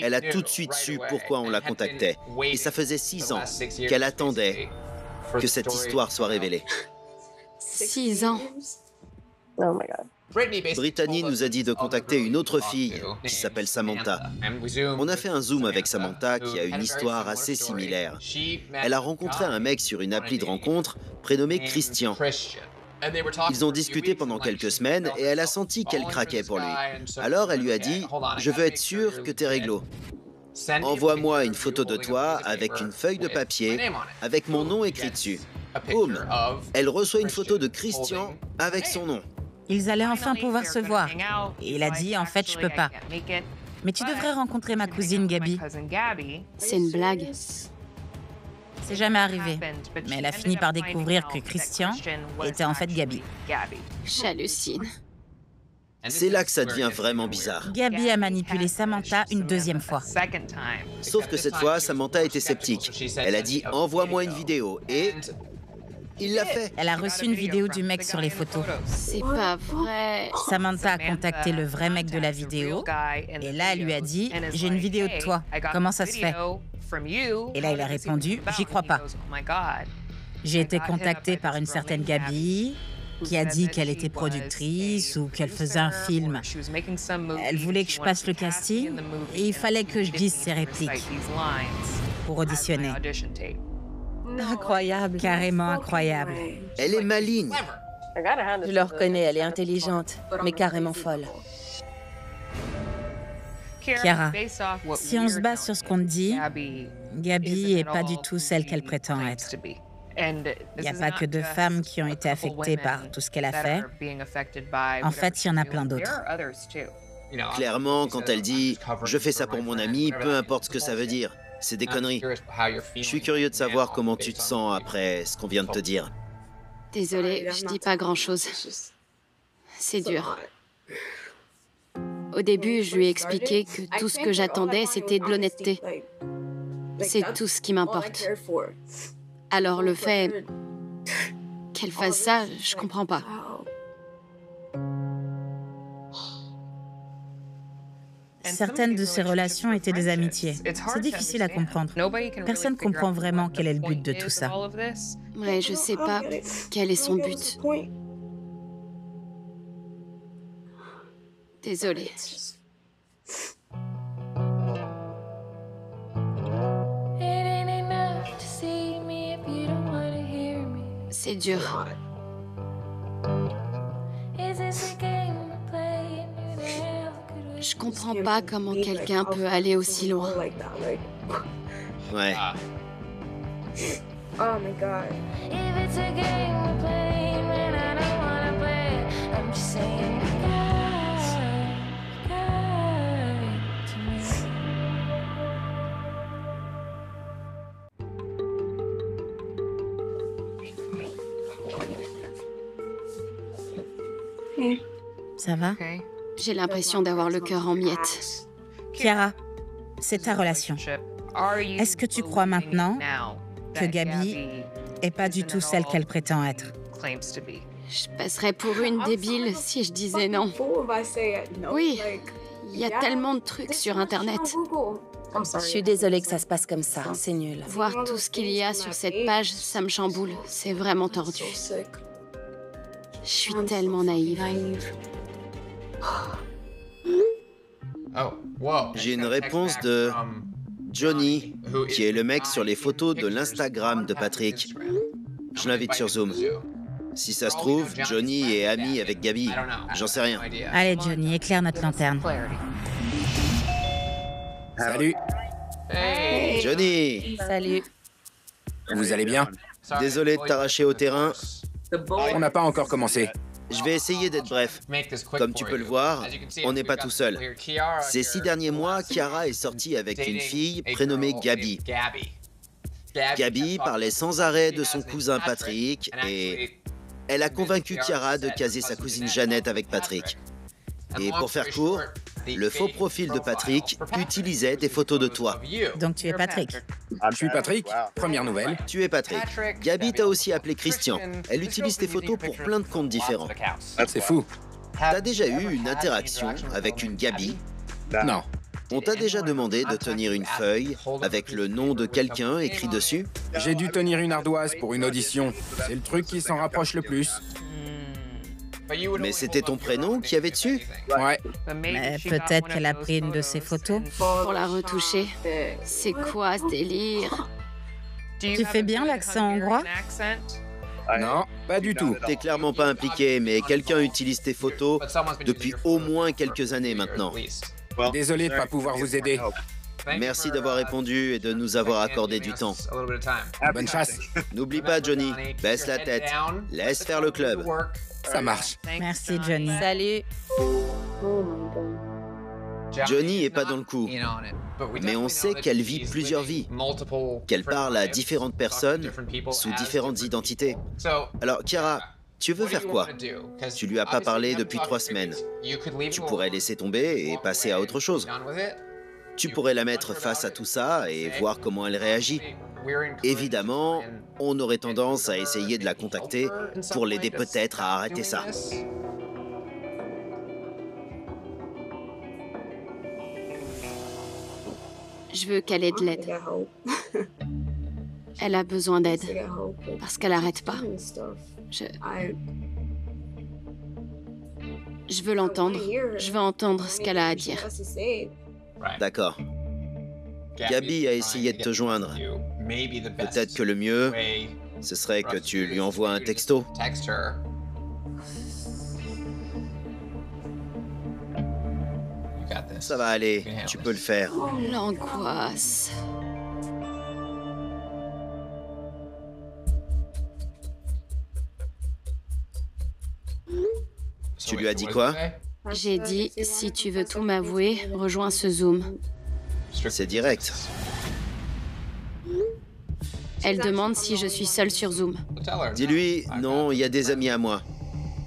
Elle a tout de suite su pourquoi on la contactait. Et ça faisait 6 ans qu'elle attendait que cette histoire soit révélée. 6 ans. Oh my God. Brittany nous a dit de contacter une autre fille qui s'appelle Samantha. On a fait un zoom avec Samantha qui a une histoire assez similaire. Elle a rencontré un mec sur une appli de rencontre prénommé Christian. Ils ont discuté pendant quelques semaines et elle a senti qu'elle craquait pour lui. Alors elle lui a dit « Je veux être sûre que t'es réglo. Envoie-moi une photo de toi avec une feuille de papier avec mon nom écrit dessus. » Boum! Elle reçoit une photo de Christian avec son nom. Ils allaient enfin pouvoir se voir. Et il a dit, en fait, je peux pas. Mais tu devrais rencontrer ma cousine Gabi. C'est une blague. C'est jamais arrivé. Mais elle a fini par découvrir que Christian était en fait Gabi. J'hallucine. C'est là que ça devient vraiment bizarre. Gabi a manipulé Samantha une 2e fois. Sauf que cette fois, Samantha était sceptique. Elle a dit « Envoie-moi une vidéo » et il l'a fait. Elle a reçu une vidéo du mec sur les photos. C'est pas vrai. Samantha a contacté le vrai mec de la vidéo. Et là, elle lui a dit, j'ai une vidéo de toi. Comment ça se fait? Et là, il a répondu, j'y crois pas. J'ai été contactée par une certaine Gabi qui a dit qu'elle était productrice ou qu'elle faisait un film. Elle voulait que je passe le casting et il fallait que je dise ses répliques pour auditionner. Incroyable. Carrément incroyable. Elle est maligne. Je le reconnais, elle est intelligente, mais carrément folle. Chiara, si on se base sur ce qu'on te dit, Gabi n'est pas du tout celle qu'elle prétend être. Il n'y a pas que 2 femmes qui ont été affectées par tout ce qu'elle a fait. En fait, il y en a plein d'autres. Clairement, quand elle dit « Je fais ça pour mon ami, peu importe ce que ça veut dire », c'est des conneries. Je suis curieux de savoir comment tu te sens après ce qu'on vient de te dire. Désolée, je dis pas grand-chose. C'est dur. Au début, je lui ai expliqué que tout ce que j'attendais, c'était de l'honnêteté. C'est tout ce qui m'importe. Alors le fait qu'elle fasse ça, je comprends pas. Certaines de ces relations étaient des amitiés. C'est difficile à comprendre. Personne ne comprend vraiment quel est le but de tout ça. Ouais, je sais pas quel est son but. Désolée. C'est dur. Je comprends pas comment quelqu'un peut aller aussi loin. Ouais. Oh my God. Ça va? J'ai l'impression d'avoir le cœur en miettes. Chiara, c'est ta relation. Est-ce que tu crois maintenant que Gabi est pas du tout celle qu'elle prétend être? Je passerais pour une débile si je disais non. Oui, il y a tellement de trucs sur Internet. Je suis désolée que ça se passe comme ça, c'est nul. Voir tout ce qu'il y a sur cette page, ça me chamboule. C'est vraiment tordu. Je suis tellement naïve. J'ai une réponse de Johnny, qui est le mec sur les photos de l'Instagram de Patrick. Je l'invite sur Zoom. Si ça se trouve, Johnny est ami avec Gabi. J'en sais rien. Allez, Johnny, éclaire notre lanterne. Salut. Johnny, Salut. Vous allez bien? désolé de t'arracher au terrain. On n'a pas encore commencé. Je vais essayer d'être bref. Comme tu peux le voir, on n'est pas tout seul. Ces 6 derniers mois, Chiara est sortie avec une fille prénommée Gabi. Gabi parlait sans arrêt de son cousin Patrick et elle a convaincu Chiara de caser sa cousine Jeannette avec Patrick. Et pour faire court, le faux profil de Patrick utilisait des photos de toi. Donc tu es Patrick. Je suis Patrick. Première nouvelle. Tu es Patrick. Gabi t'a aussi appelé Christian. Elle utilise tes photos pour plein de comptes différents. C'est fou. T'as déjà eu une interaction avec une Gabi? Non. On t'a déjà demandé de tenir une feuille avec le nom de quelqu'un écrit dessus? J'ai dû tenir une ardoise pour une audition. C'est le truc qui s'en rapproche le plus. Mais c'était ton prénom qui avait dessus? Ouais. Mais peut-être qu'elle a pris une de ses photos. Pour la retoucher. C'est quoi ce délire? Tu fais bien l'accent hongrois? Non, pas du tout. T'es clairement pas impliqué, mais quelqu'un utilise tes photos depuis au moins quelques années maintenant. Désolé de pas pouvoir vous aider. Merci d'avoir répondu et de nous avoir accordé du temps. Bonne chasse. N'oublie pas, Johnny, baisse la tête. Laisse faire le club. Ça marche. Merci, Johnny. Salut. Johnny est pas dans le coup, mais on sait qu'elle vit plusieurs vies, qu'elle parle à différentes personnes sous différentes identités. Alors, Chiara, tu veux faire quoi? Tu lui as pas parlé depuis 3 semaines. Tu pourrais laisser tomber et passer à autre chose. Tu pourrais la mettre face à tout ça et voir comment elle réagit. Évidemment, on aurait tendance à essayer de la contacter pour l'aider peut-être à arrêter ça. Je veux qu'elle ait de l'aide. Elle a besoin d'aide. Parce qu'elle arrête pas. Je veux l'entendre. Je veux entendre ce qu'elle a à dire. D'accord. Gabi a essayé de te joindre. Peut-être que le mieux, ce serait que tu lui envoies un texto. Ça va aller, tu peux le faire. L'angoisse. Tu lui as dit quoi? J'ai dit, si tu veux tout m'avouer, rejoins ce Zoom. C'est direct. Elle demande si je suis seule sur Zoom. Dis-lui, non, il y a des amis à moi.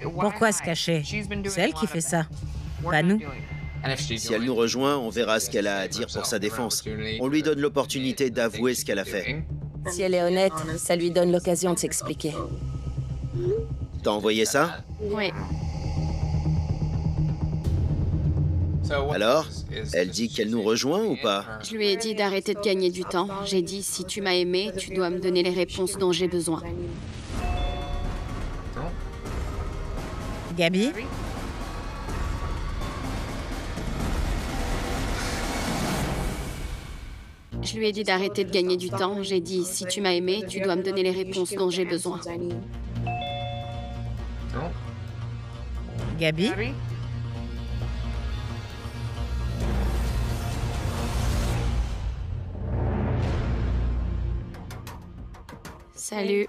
Pourquoi se cacher? C'est elle qui fait ça, pas nous. Si elle nous rejoint, on verra ce qu'elle a à dire pour sa défense. On lui donne l'opportunité d'avouer ce qu'elle a fait. Si elle est honnête, ça lui donne l'occasion de s'expliquer. T'as envoyé ça? Oui. Alors, elle dit qu'elle nous rejoint ou pas? Je lui ai dit d'arrêter de gagner du temps. J'ai dit, si tu m'as aimé, tu dois me donner les réponses dont j'ai besoin. Gabi? Je lui ai dit d'arrêter de gagner du temps. J'ai dit, si tu m'as aimé, tu dois me donner les réponses dont j'ai besoin. Gabi? Salut.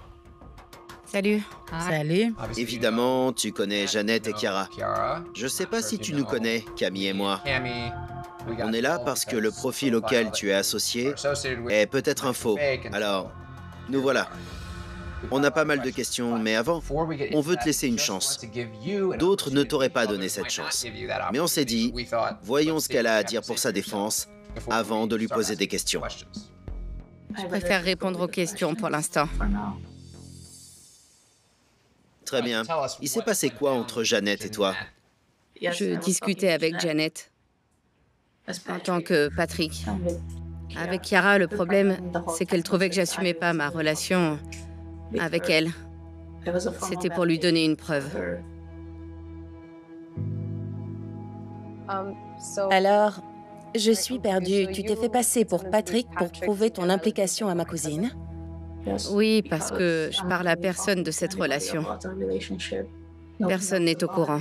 Salut. Salut. Évidemment, tu connais Jeannette et Chiara. Je sais pas si tu nous connais, Camille et moi. On est là parce que le profil auquel tu es associé est peut-être un faux. Alors, nous voilà. On a pas mal de questions, mais avant, on veut te laisser une chance. D'autres ne t'auraient pas donné cette chance. Mais on s'est dit, voyons ce qu'elle a à dire pour sa défense avant de lui poser des questions. Je préfère répondre aux questions pour l'instant. Très bien. Il s'est passé quoi entre Jeannette et toi? Je discutais avec Jeannette en tant que Patrick. Avec Chiara, le problème, c'est qu'elle trouvait que j'assumais pas ma relation avec elle. C'était pour lui donner une preuve. Alors, je suis perdue. Tu t'es fait passer pour Patrick pour prouver ton implication à ma cousine? Oui, parce que je parle à personne de cette relation. Personne n'est au courant.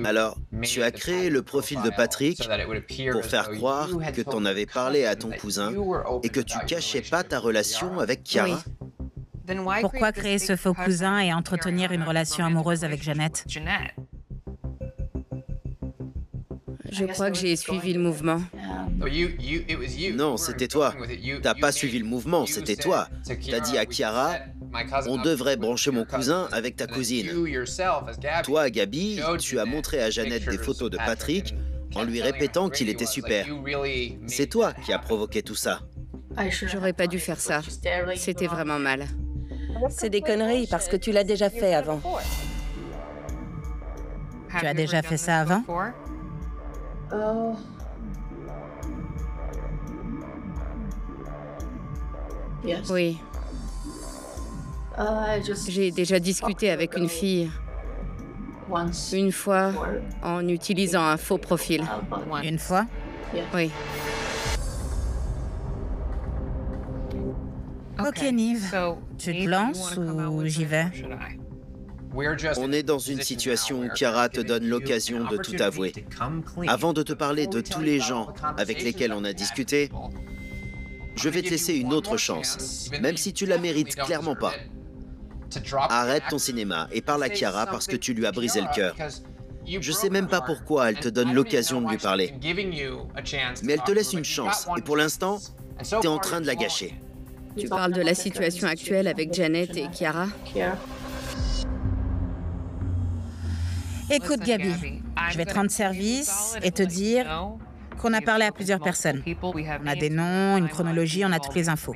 Alors, tu as créé le profil de Patrick pour faire croire que tu en avais parlé à ton cousin et que tu cachais pas ta relation avec Chiara. Oui. Pourquoi créer ce faux cousin et entretenir une relation amoureuse avec Jeannette? Je crois que j'ai suivi le mouvement. Non, c'était toi. T'as pas suivi le mouvement, c'était toi. T'as dit à Chiara, on devrait brancher mon cousin avec ta cousine. Toi, Gabi, tu as montré à Jeannette des photos de Patrick en lui répétant qu'il était super. C'est toi qui as provoqué tout ça. J'aurais pas dû faire ça. C'était vraiment mal. C'est des conneries parce que tu l'as déjà fait avant. Tu as déjà fait ça avant? Oui. J'ai déjà discuté avec une fille, une fois, en utilisant un faux profil. Une fois? Oui. Ok, Nive. Tu te lances ou j'y vais? On est dans une situation où Chiara te donne l'occasion de tout avouer. Avant de te parler de tous les gens avec lesquels on a discuté, je vais te laisser une autre chance, même si tu la mérites clairement pas. Arrête ton cinéma et parle à Chiara parce que tu lui as brisé le cœur. Je sais même pas pourquoi elle te donne l'occasion de lui parler. Mais elle te laisse une chance et pour l'instant, t'es en train de la gâcher. Tu parles de la situation actuelle avec Jeannette et Chiara? Écoute, Gabi, je vais te rendre service et te dire qu'on a parlé à plusieurs personnes. On a des noms, une chronologie, on a toutes les infos.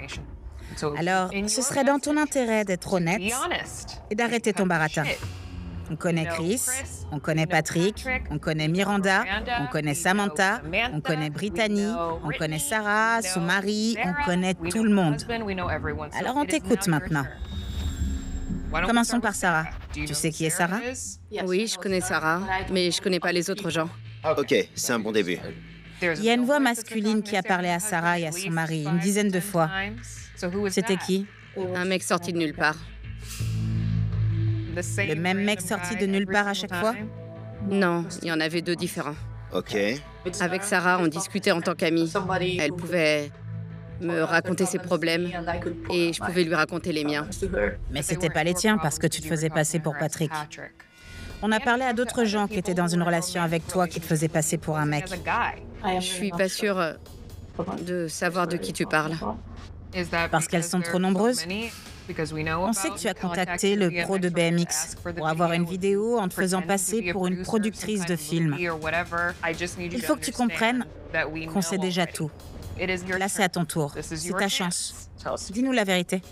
Alors, ce serait dans ton intérêt d'être honnête et d'arrêter ton baratin. On connaît Chris, on connaît Patrick, on connaît Miranda, on connaît Samantha, on connaît Brittany, on connaît Sarah, son mari, on connaît tout le monde. Alors on t'écoute maintenant. Commençons par Sarah. Tu sais qui est Sarah? Oui, je connais Sarah, mais je connais pas les autres gens. Ok, c'est un bon début. Il y a une voix masculine qui a parlé à Sarah et à son mari une dizaine de fois. C'était qui? Un mec sorti de nulle part. Le même mec sorti de nulle part à chaque fois? Non, il y en avait deux différents. Ok. Avec Sarah, on discutait en tant qu'amis. Elle pouvait me raconter ses problèmes et je pouvais lui raconter les miens. Mais c'était pas les tiens parce que tu te faisais passer pour Patrick. On a parlé à d'autres gens qui étaient dans une relation avec toi qui te faisaient passer pour un mec. Je suis pas sûre de savoir de qui tu parles. Parce qu'elles sont trop nombreuses? On sait que tu as contacté le pro de BMX pour avoir une vidéo en te faisant passer pour une productrice de film. Il faut que tu comprennes qu'on sait déjà tout. Là, c'est à ton tour. C'est ta chance. Dis-nous la vérité.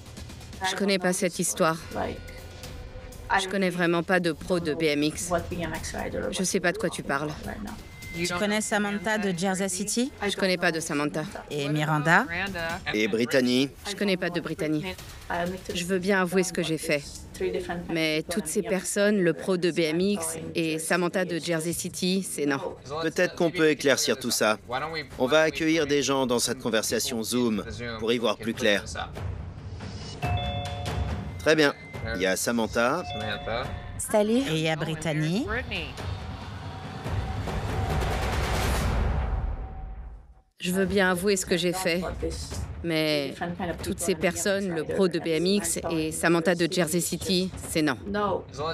Je connais pas cette histoire. Je connais vraiment pas de pro de BMX. Je sais pas de quoi tu parles. Tu connais Samantha de Jersey City? Je connais pas de Samantha. Et Miranda? Et Brittany? Je connais pas de Brittany. Je veux bien avouer ce que j'ai fait. Mais toutes ces personnes, le pro de BMX et Samantha de Jersey City, c'est non. Peut-être qu'on peut éclaircir tout ça. On va accueillir des gens dans cette conversation Zoom pour y voir plus clair. Très bien. Il y a Samantha. Salut. Et il y a Brittany. Je veux bien avouer ce que j'ai fait. Mais toutes ces personnes, le pro de BMX et Samantha de Jersey City, c'est non.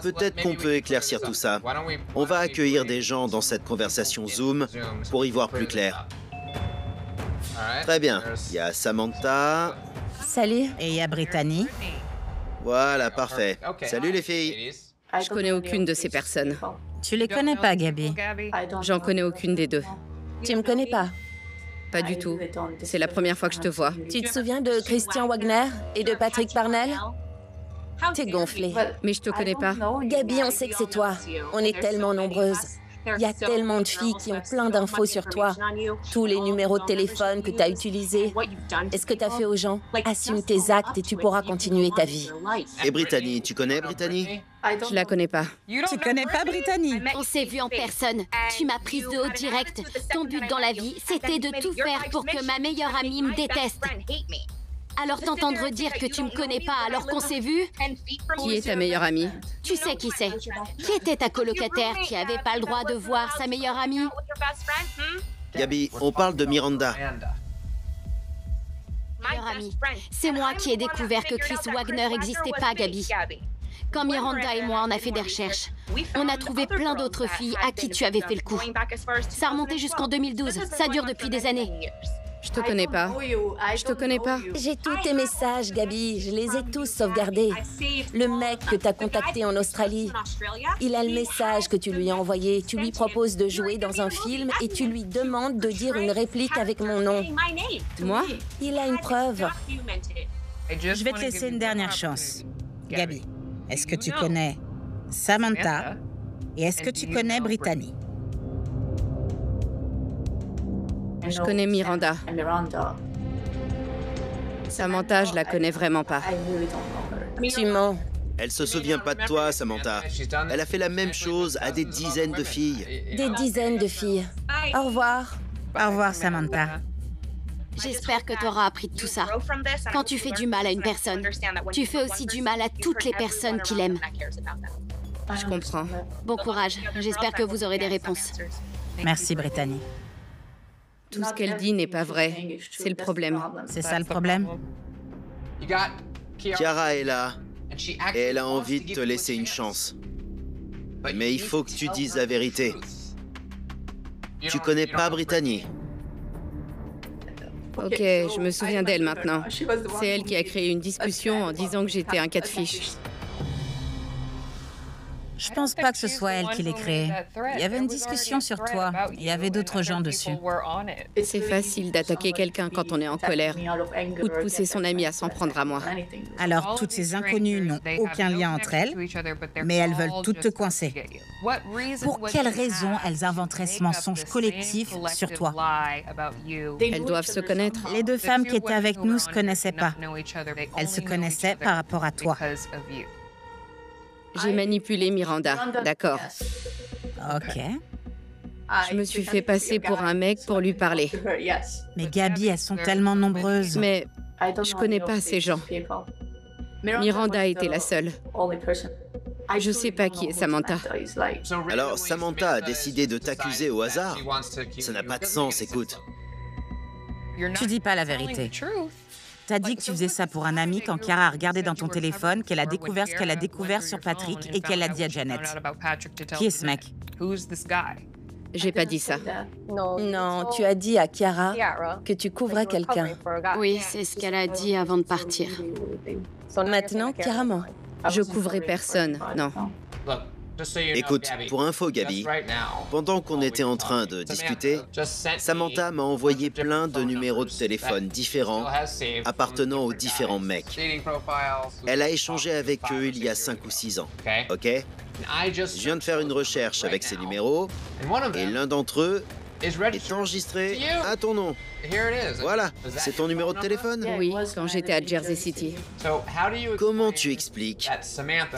Peut-être qu'on peut éclaircir tout ça. On va accueillir des gens dans cette conversation Zoom pour y voir plus clair. Très bien. Il y a Samantha. Salut. Et il y a Brittany. Voilà, parfait. Salut les filles. Je connais aucune de ces personnes. Tu les connais pas, Gabi? J'en connais aucune des deux. Tu me connais pas? Pas du tout. C'est la première fois que je te vois. Tu te souviens de Christian Wagner et de Patrick Parnell? T'es gonflé. Mais je te connais pas. Gabi, on sait que c'est toi. On est tellement nombreuses. Il y a tellement de filles qui ont plein d'infos sur toi. Tous les numéros de téléphone que tu as utilisés. Et ce que tu as fait aux gens. Assume tes actes et tu pourras continuer ta vie. Et Brittany, tu connais Brittany? Je la connais pas. Tu connais pas Brittany? On s'est vu en personne. Tu m'as prise de haut direct. Ton but dans la vie, c'était de tout faire pour que ma meilleure amie me déteste. Alors t'entendre dire que tu me connais pas alors qu'on s'est vu? Qui est ta meilleure amie? Tu sais qui c'est. Qui était ta colocataire qui avait pas le droit de voir sa meilleure amie? Gabi, on parle de Miranda. Meilleure amie. C'est moi qui ai découvert que Chris Wagner n'existait pas, Gabi. Quand Miranda et moi, on a fait des recherches, on a trouvé plein d'autres filles à qui tu avais fait le coup. Ça remontait jusqu'en 2012. Ça dure depuis des années. Je te connais pas. Je te connais pas. J'ai tous tes messages, Gabi. Je les ai tous sauvegardés. Le mec que tu as contacté en Australie, il a le message que tu lui as envoyé. Tu lui proposes de jouer dans un film et tu lui demandes de dire une réplique avec mon nom. Moi? Il a une preuve. Je vais te laisser une dernière chance. Gabi, est-ce que tu connais Samantha et est-ce que tu connais Brittany? Je connais Miranda. Samantha, je la connais vraiment pas. Tu mens. Elle se souvient pas de toi, Samantha. Elle a fait la même chose à des dizaines de filles. Des dizaines de filles. Au revoir. Au revoir, Samantha. J'espère que tu auras appris de tout ça. Quand tu fais du mal à une personne, tu fais aussi du mal à toutes les personnes qui l'aiment. Je comprends. Bon courage. J'espère que vous aurez des réponses. Merci, Brittany. Tout ce qu'elle dit n'est pas vrai. C'est le problème. C'est ça le problème? Chiara est là et elle a envie de te laisser une chance. Mais il faut que tu dises la vérité. Tu connais pas Brittany? Ok, je me souviens d'elle maintenant. C'est elle qui a créé une discussion en disant que j'étais un cas de fiche. Je pense pas que ce soit elle qui l'ait créé. Il y avait une discussion sur toi. Il y avait d'autres gens dessus. C'est facile d'attaquer quelqu'un quand on est en colère ou de pousser son ami à s'en prendre à moi. Alors, toutes ces inconnues n'ont aucun lien entre elles, mais elles veulent toutes te coincer. Pour quelle raison elles inventeraient ce mensonge collectif sur toi? Elles doivent se connaître. Les deux femmes qui étaient avec nous se connaissaient pas. Elles se connaissaient par rapport à toi. J'ai manipulé Miranda, d'accord. Ok. Je me suis fait passer pour un mec pour lui parler. Mais Gabi, elles sont tellement nombreuses. Mais je connais pas ces gens. Miranda était la seule. Je sais pas qui est Samantha. Alors Samantha a décidé de t'accuser au hasard? Ça n'a pas de sens, écoute. Tu dis pas la vérité. T'as dit que tu faisais ça pour un ami quand Chiara a regardé dans ton téléphone, qu'elle a découvert ce qu'elle a découvert sur Patrick et qu'elle l'a dit à Janet. Qui est ce mec? J'ai pas dit ça. Non, tu as dit à Chiara que tu couvrais quelqu'un. Oui, c'est ce qu'elle a dit avant de partir. Maintenant, Chiara ment. Je couvrais personne, non. Écoute, pour info, Gabi, pendant qu'on était en train de discuter, Samantha m'a envoyé plein de numéros de téléphone différents appartenant aux différents mecs. Elle a échangé avec eux il y a 5 ou 6 ans, ok? Je viens de faire une recherche avec ces numéros et l'un d'entre eux est enregistré à ton nom. Voilà, c'est ton numéro de téléphone? Oui, quand j'étais à Jersey City. Comment tu expliques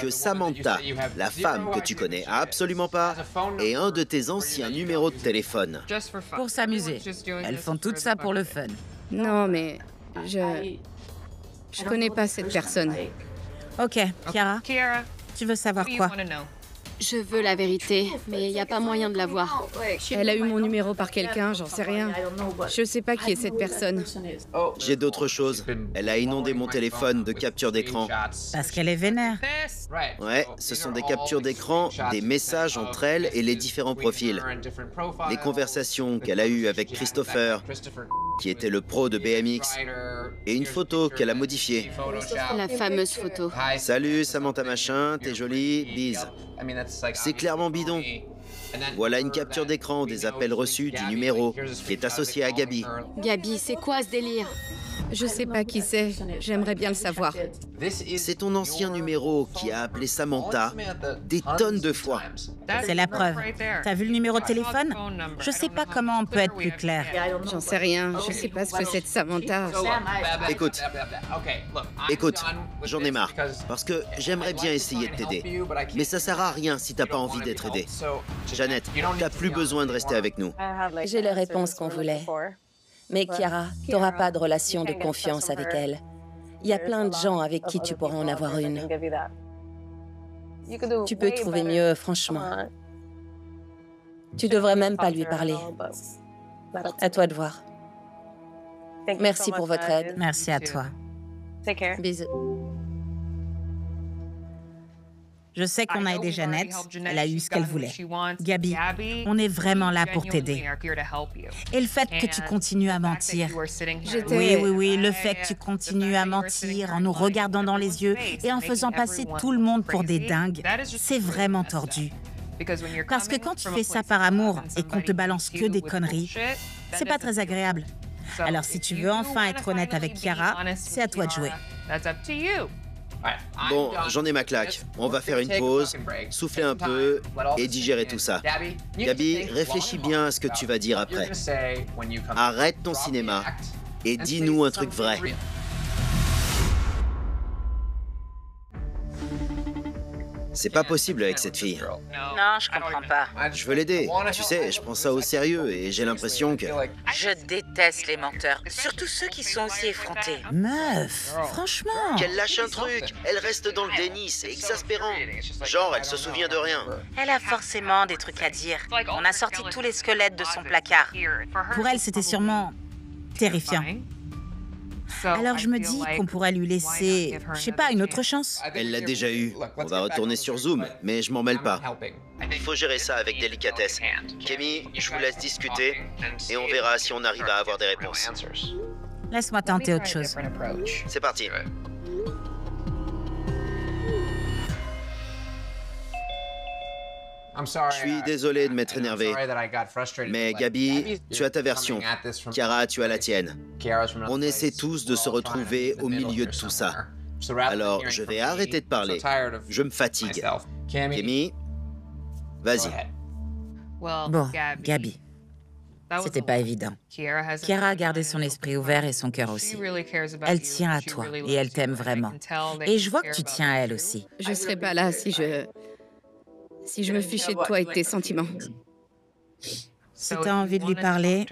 que Samantha, la femme que tu connais absolument pas, ait un de tes anciens numéros de téléphone? Pour s'amuser. Elles font tout ça pour le fun. Non, mais je connais pas cette personne. Ok, Chiara, tu veux savoir quoi? Je veux la vérité, mais il n'y a pas moyen de la voir. Elle a eu mon numéro par quelqu'un, j'en sais rien. Je sais pas qui est cette personne. J'ai d'autres choses. Elle a inondé mon téléphone de captures d'écran. Parce qu'elle est vénère. Ouais, ce sont des captures d'écran, des messages entre elle et les différents profils. Les conversations qu'elle a eues avec Christopher, qui était le pro de BMX, et une photo qu'elle a modifiée. La fameuse photo. Salut Samantha machin, t'es jolie, bise. C'est clairement bidon. Voilà une capture d'écran des appels reçus du numéro qui est associé à Gabi. Gabi, c'est quoi ce délire? Je sais pas qui c'est. J'aimerais bien le savoir. C'est ton ancien numéro qui a appelé Samantha des tonnes de fois. C'est la preuve. T'as vu le numéro de téléphone? Je sais pas comment on peut être plus clair. J'en sais rien. Je sais pas ce que c'est de Samantha. Écoute, j'en ai marre, parce que j'aimerais bien essayer de t'aider. Mais ça sert à rien si t'as pas envie d'être aidé. Jeannette, t'as plus besoin de rester avec nous. J'ai les réponses qu'on voulait. Mais Chiara, t'auras pas de relation de confiance avec elle. Il y a plein de gens avec qui tu pourras en avoir une. Tu peux trouver mieux, franchement. Tu devrais même pas lui parler. À toi de voir. Merci pour votre aide. Merci à toi. Bisous. Je sais qu'on a aidé Jeannette. Elle a eu ce qu'elle voulait. Gabi, on est vraiment là pour t'aider. Et le fait que tu continues à mentir. Oui, le fait que tu continues à mentir en nous regardant dans les yeux et en faisant passer tout le monde pour des dingues, c'est vraiment tordu. Parce que quand tu fais ça par amour et qu'on te balance que des conneries, c'est pas très agréable. Alors si tu veux enfin être honnête avec Chiara, c'est à toi de jouer. Bon, j'en ai ma claque. On va faire une pause, souffler un peu et digérer tout ça. Gabi, réfléchis bien à ce que tu vas dire après. Arrête ton cinéma et dis-nous un truc vrai. C'est pas possible avec cette fille. Non, je comprends pas. Je veux l'aider. Tu sais, je prends ça au sérieux et j'ai l'impression que... Je déteste les menteurs, surtout ceux qui sont aussi effrontés. Meuf, franchement. Qu'elle lâche un truc. Elle reste dans le déni, c'est exaspérant. Genre, elle se souvient de rien. Elle a forcément des trucs à dire. On a sorti tous les squelettes de son placard. Pour elle, c'était sûrement terrifiant. Alors je me dis qu'on pourrait lui laisser, je sais pas, une autre chance. Elle l'a déjà eu. On va retourner sur Zoom, mais je m'en mêle pas. Il faut gérer ça avec délicatesse. Kémy, je vous laisse discuter et on verra si on arrive à avoir des réponses. Laisse-moi tenter autre chose. C'est parti. Je suis désolé de m'être énervé, mais Gabi, tu as ta version. Chiara, tu as la tienne. On essaie tous de se retrouver au milieu de tout ça. Alors, je vais arrêter de parler. Je me fatigue. Kémy, vas-y. Bon, Gabi, c'était pas évident. Chiara a gardé son esprit ouvert et son cœur aussi. Elle tient à toi et elle t'aime vraiment. Et je vois que tu tiens à elle aussi. Je serais pas là si je me fichais de toi et de tes sentiments. Si t'as envie de lui parler,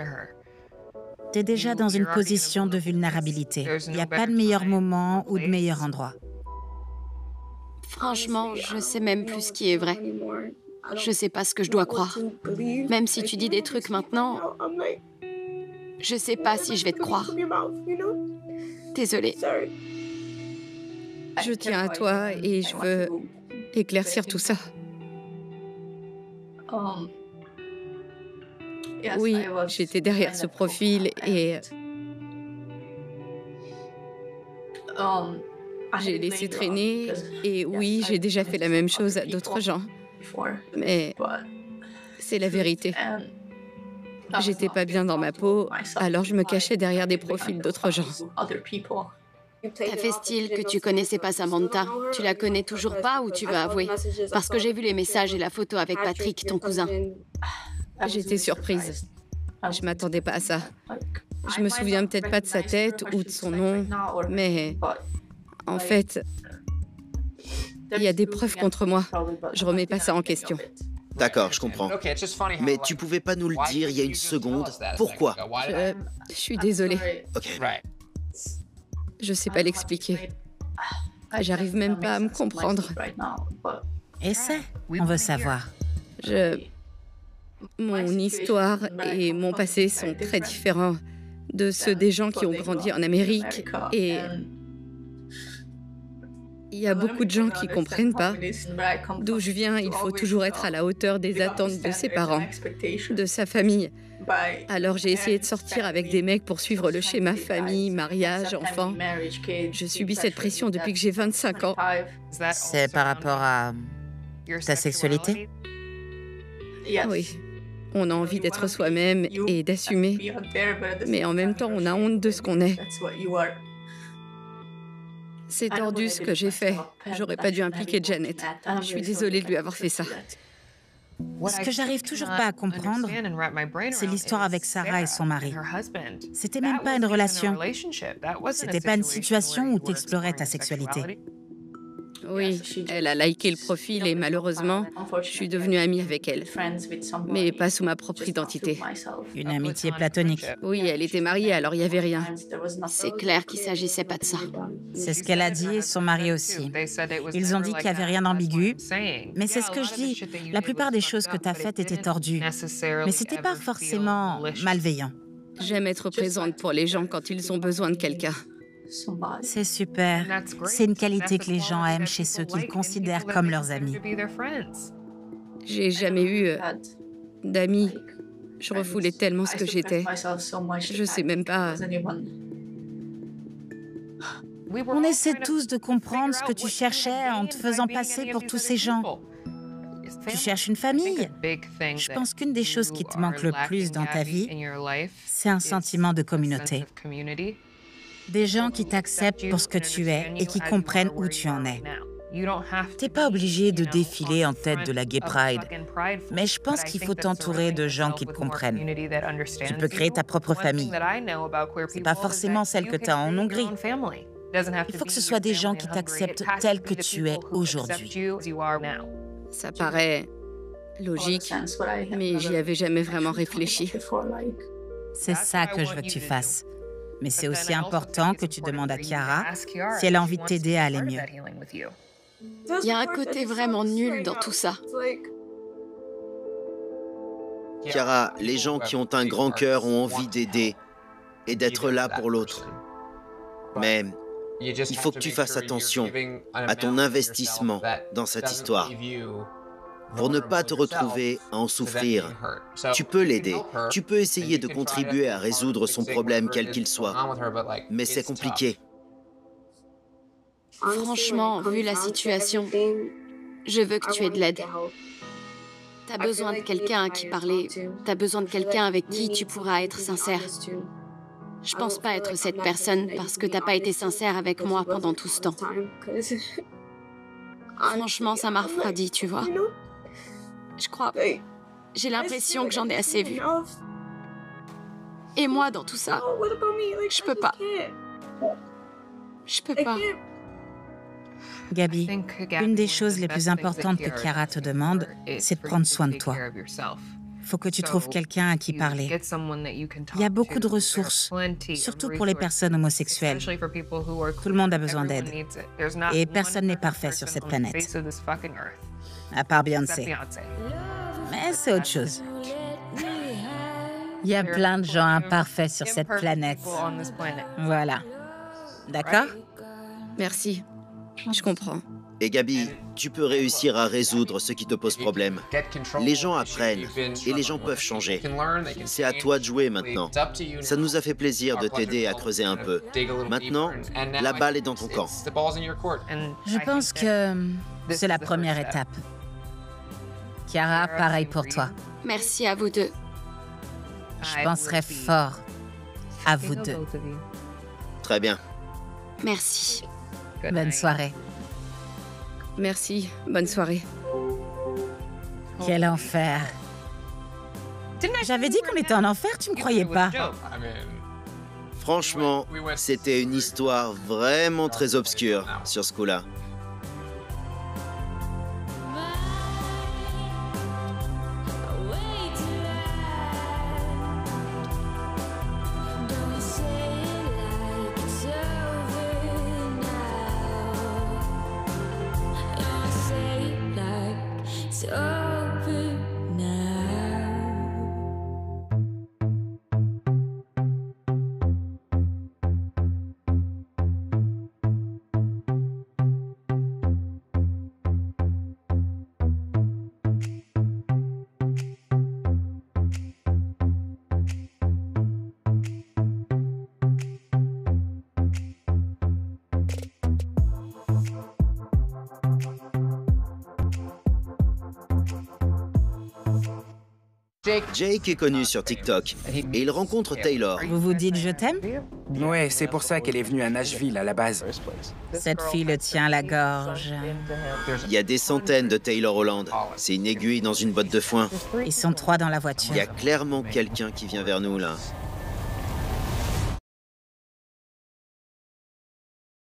t'es déjà dans une position de vulnérabilité. Il n'y a pas de meilleur moment ou de meilleur endroit. Franchement, je sais même plus ce qui est vrai. Je sais pas ce que je dois croire. Même si tu dis des trucs maintenant, je sais pas si je vais te croire. Désolée. Je tiens à toi et je veux éclaircir tout ça. Oui, j'étais derrière ce profil et j'ai laissé traîner et oui, j'ai déjà fait la même chose à d'autres gens. Mais c'est la vérité. J'étais pas bien dans ma peau, alors je me cachais derrière des profils d'autres gens. T'as fait style que tu connaissais pas Samantha. Tu la connais toujours pas ou tu veux avouer? Parce que j'ai vu les messages et la photo avec Patrick, ton cousin. J'étais surprise. Je m'attendais pas à ça. Je me souviens peut-être pas de sa tête ou de son nom, mais en fait, il y a des preuves contre moi. Je remets pas ça en question. D'accord, je comprends. Mais tu pouvais pas nous le dire il y a une seconde. Pourquoi? Je suis désolée. Ok. Je sais pas l'expliquer. J'arrive même pas à me comprendre. Essaie, on veut savoir. Mon histoire et mon passé sont très différents de ceux des gens qui ont grandi en Amérique et il y a beaucoup de gens qui comprennent pas. D'où je viens, il faut toujours être à la hauteur des attentes de ses parents, de sa famille. Alors j'ai essayé de sortir avec des mecs pour suivre le schéma famille, mariage, enfant. Je subis cette pression depuis que j'ai 25 ans. C'est par rapport à ta sexualité? Oui. On a envie d'être soi-même et d'assumer. Mais en même temps, on a honte de ce qu'on est. C'est tordu ce que j'ai fait. J'aurais pas dû impliquer Janet. Je suis désolée de lui avoir fait ça. Ce que j'arrive toujours pas à comprendre, c'est l'histoire avec Sarah et son mari. C'était même pas une relation. C'était pas une situation où tu explorais ta sexualité. Oui, elle a liké le profil et malheureusement, je suis devenue amie avec elle. Mais pas sous ma propre identité. Une amitié platonique. Oui, elle était mariée, alors il n'y avait rien. C'est clair qu'il s'agissait pas de ça. C'est ce qu'elle a dit et son mari aussi. Ils ont dit qu'il n'y avait rien d'ambigu, mais c'est ce que je dis. La plupart des choses que tu as faites étaient tordues, mais c'était pas forcément malveillant. J'aime être présente pour les gens quand ils ont besoin de quelqu'un. C'est super. C'est une qualité que les gens aiment chez ceux qu'ils considèrent comme leurs amis. J'ai jamais eu d'amis. Je refoulais tellement ce que j'étais. Je sais même pas. On essaie tous de comprendre ce que tu cherchais en te faisant passer pour tous ces gens. Tu cherches une famille. Je pense qu'une des choses qui te manque le plus dans ta vie, c'est un sentiment de communauté. Des gens qui t'acceptent pour ce que tu es et qui comprennent où tu en es. T'es pas obligé de défiler en tête de la Gay Pride, mais je pense qu'il faut t'entourer de gens qui te comprennent. Tu peux créer ta propre famille. C'est pas forcément celle que tu as en Hongrie. Il faut que ce soit des gens qui t'acceptent tel que tu es aujourd'hui. Ça paraît logique, mais j'y avais jamais vraiment réfléchi. C'est ça que je veux que tu fasses. Mais c'est aussi important que tu demandes à Chiara si elle a envie de t'aider à aller mieux. Il y a un côté vraiment nul dans tout ça. Chiara, les gens qui ont un grand cœur ont envie d'aider et d'être là pour l'autre. Mais il faut que tu fasses attention à ton investissement dans cette histoire pour ne pas te retrouver à en souffrir. Tu peux l'aider, tu peux essayer de contribuer à résoudre son problème quel qu'il soit, mais c'est compliqué. Franchement, vu la situation, je veux que tu aies de l'aide. T'as besoin de quelqu'un à qui parler, t'as besoin de quelqu'un avec qui tu pourras être sincère. Je pense pas être cette personne parce que t'as pas été sincère avec moi pendant tout ce temps. Franchement, ça m'a refroidi, tu vois. Je crois... J'ai l'impression que j'en ai assez vu. Et moi, dans tout ça, je peux pas. Je peux pas. Gabi, une des choses les plus importantes que Chiara te demande, c'est de prendre soin de toi. Faut que tu trouves quelqu'un à qui parler. Il y a beaucoup de ressources, surtout pour les personnes homosexuelles. Tout le monde a besoin d'aide. Et personne n'est parfait sur cette planète. À part Beyoncé. Mais c'est autre chose. Il y a plein de gens imparfaits sur cette planète. Voilà. D'accord? Merci. Je comprends. Et Gabi, tu peux réussir à résoudre ce qui te pose problème. Les gens apprennent et les gens peuvent changer. C'est à toi de jouer maintenant. Ça nous a fait plaisir de t'aider à creuser un peu. Maintenant, la balle est dans ton camp. Je pense que c'est la première étape. Chiara, pareil pour toi. Merci à vous deux. Je penserai fort à vous deux. Très bien. Merci. Bonne soirée. Merci. Bonne soirée. Quel enfer. J'avais dit qu'on était en enfer, tu me croyais pas? Franchement, c'était une histoire vraiment très obscure sur ce coup-là. Jake est connu sur TikTok et il rencontre Taylor. Vous vous dites je t'aime? Ouais, c'est pour ça qu'elle est venue à Nashville à la base. Cette fille le tient à la gorge. Il y a des centaines de Taylor Holland. C'est une aiguille dans une botte de foin. Ils sont 3 dans la voiture. Il y a clairement quelqu'un qui vient vers nous là.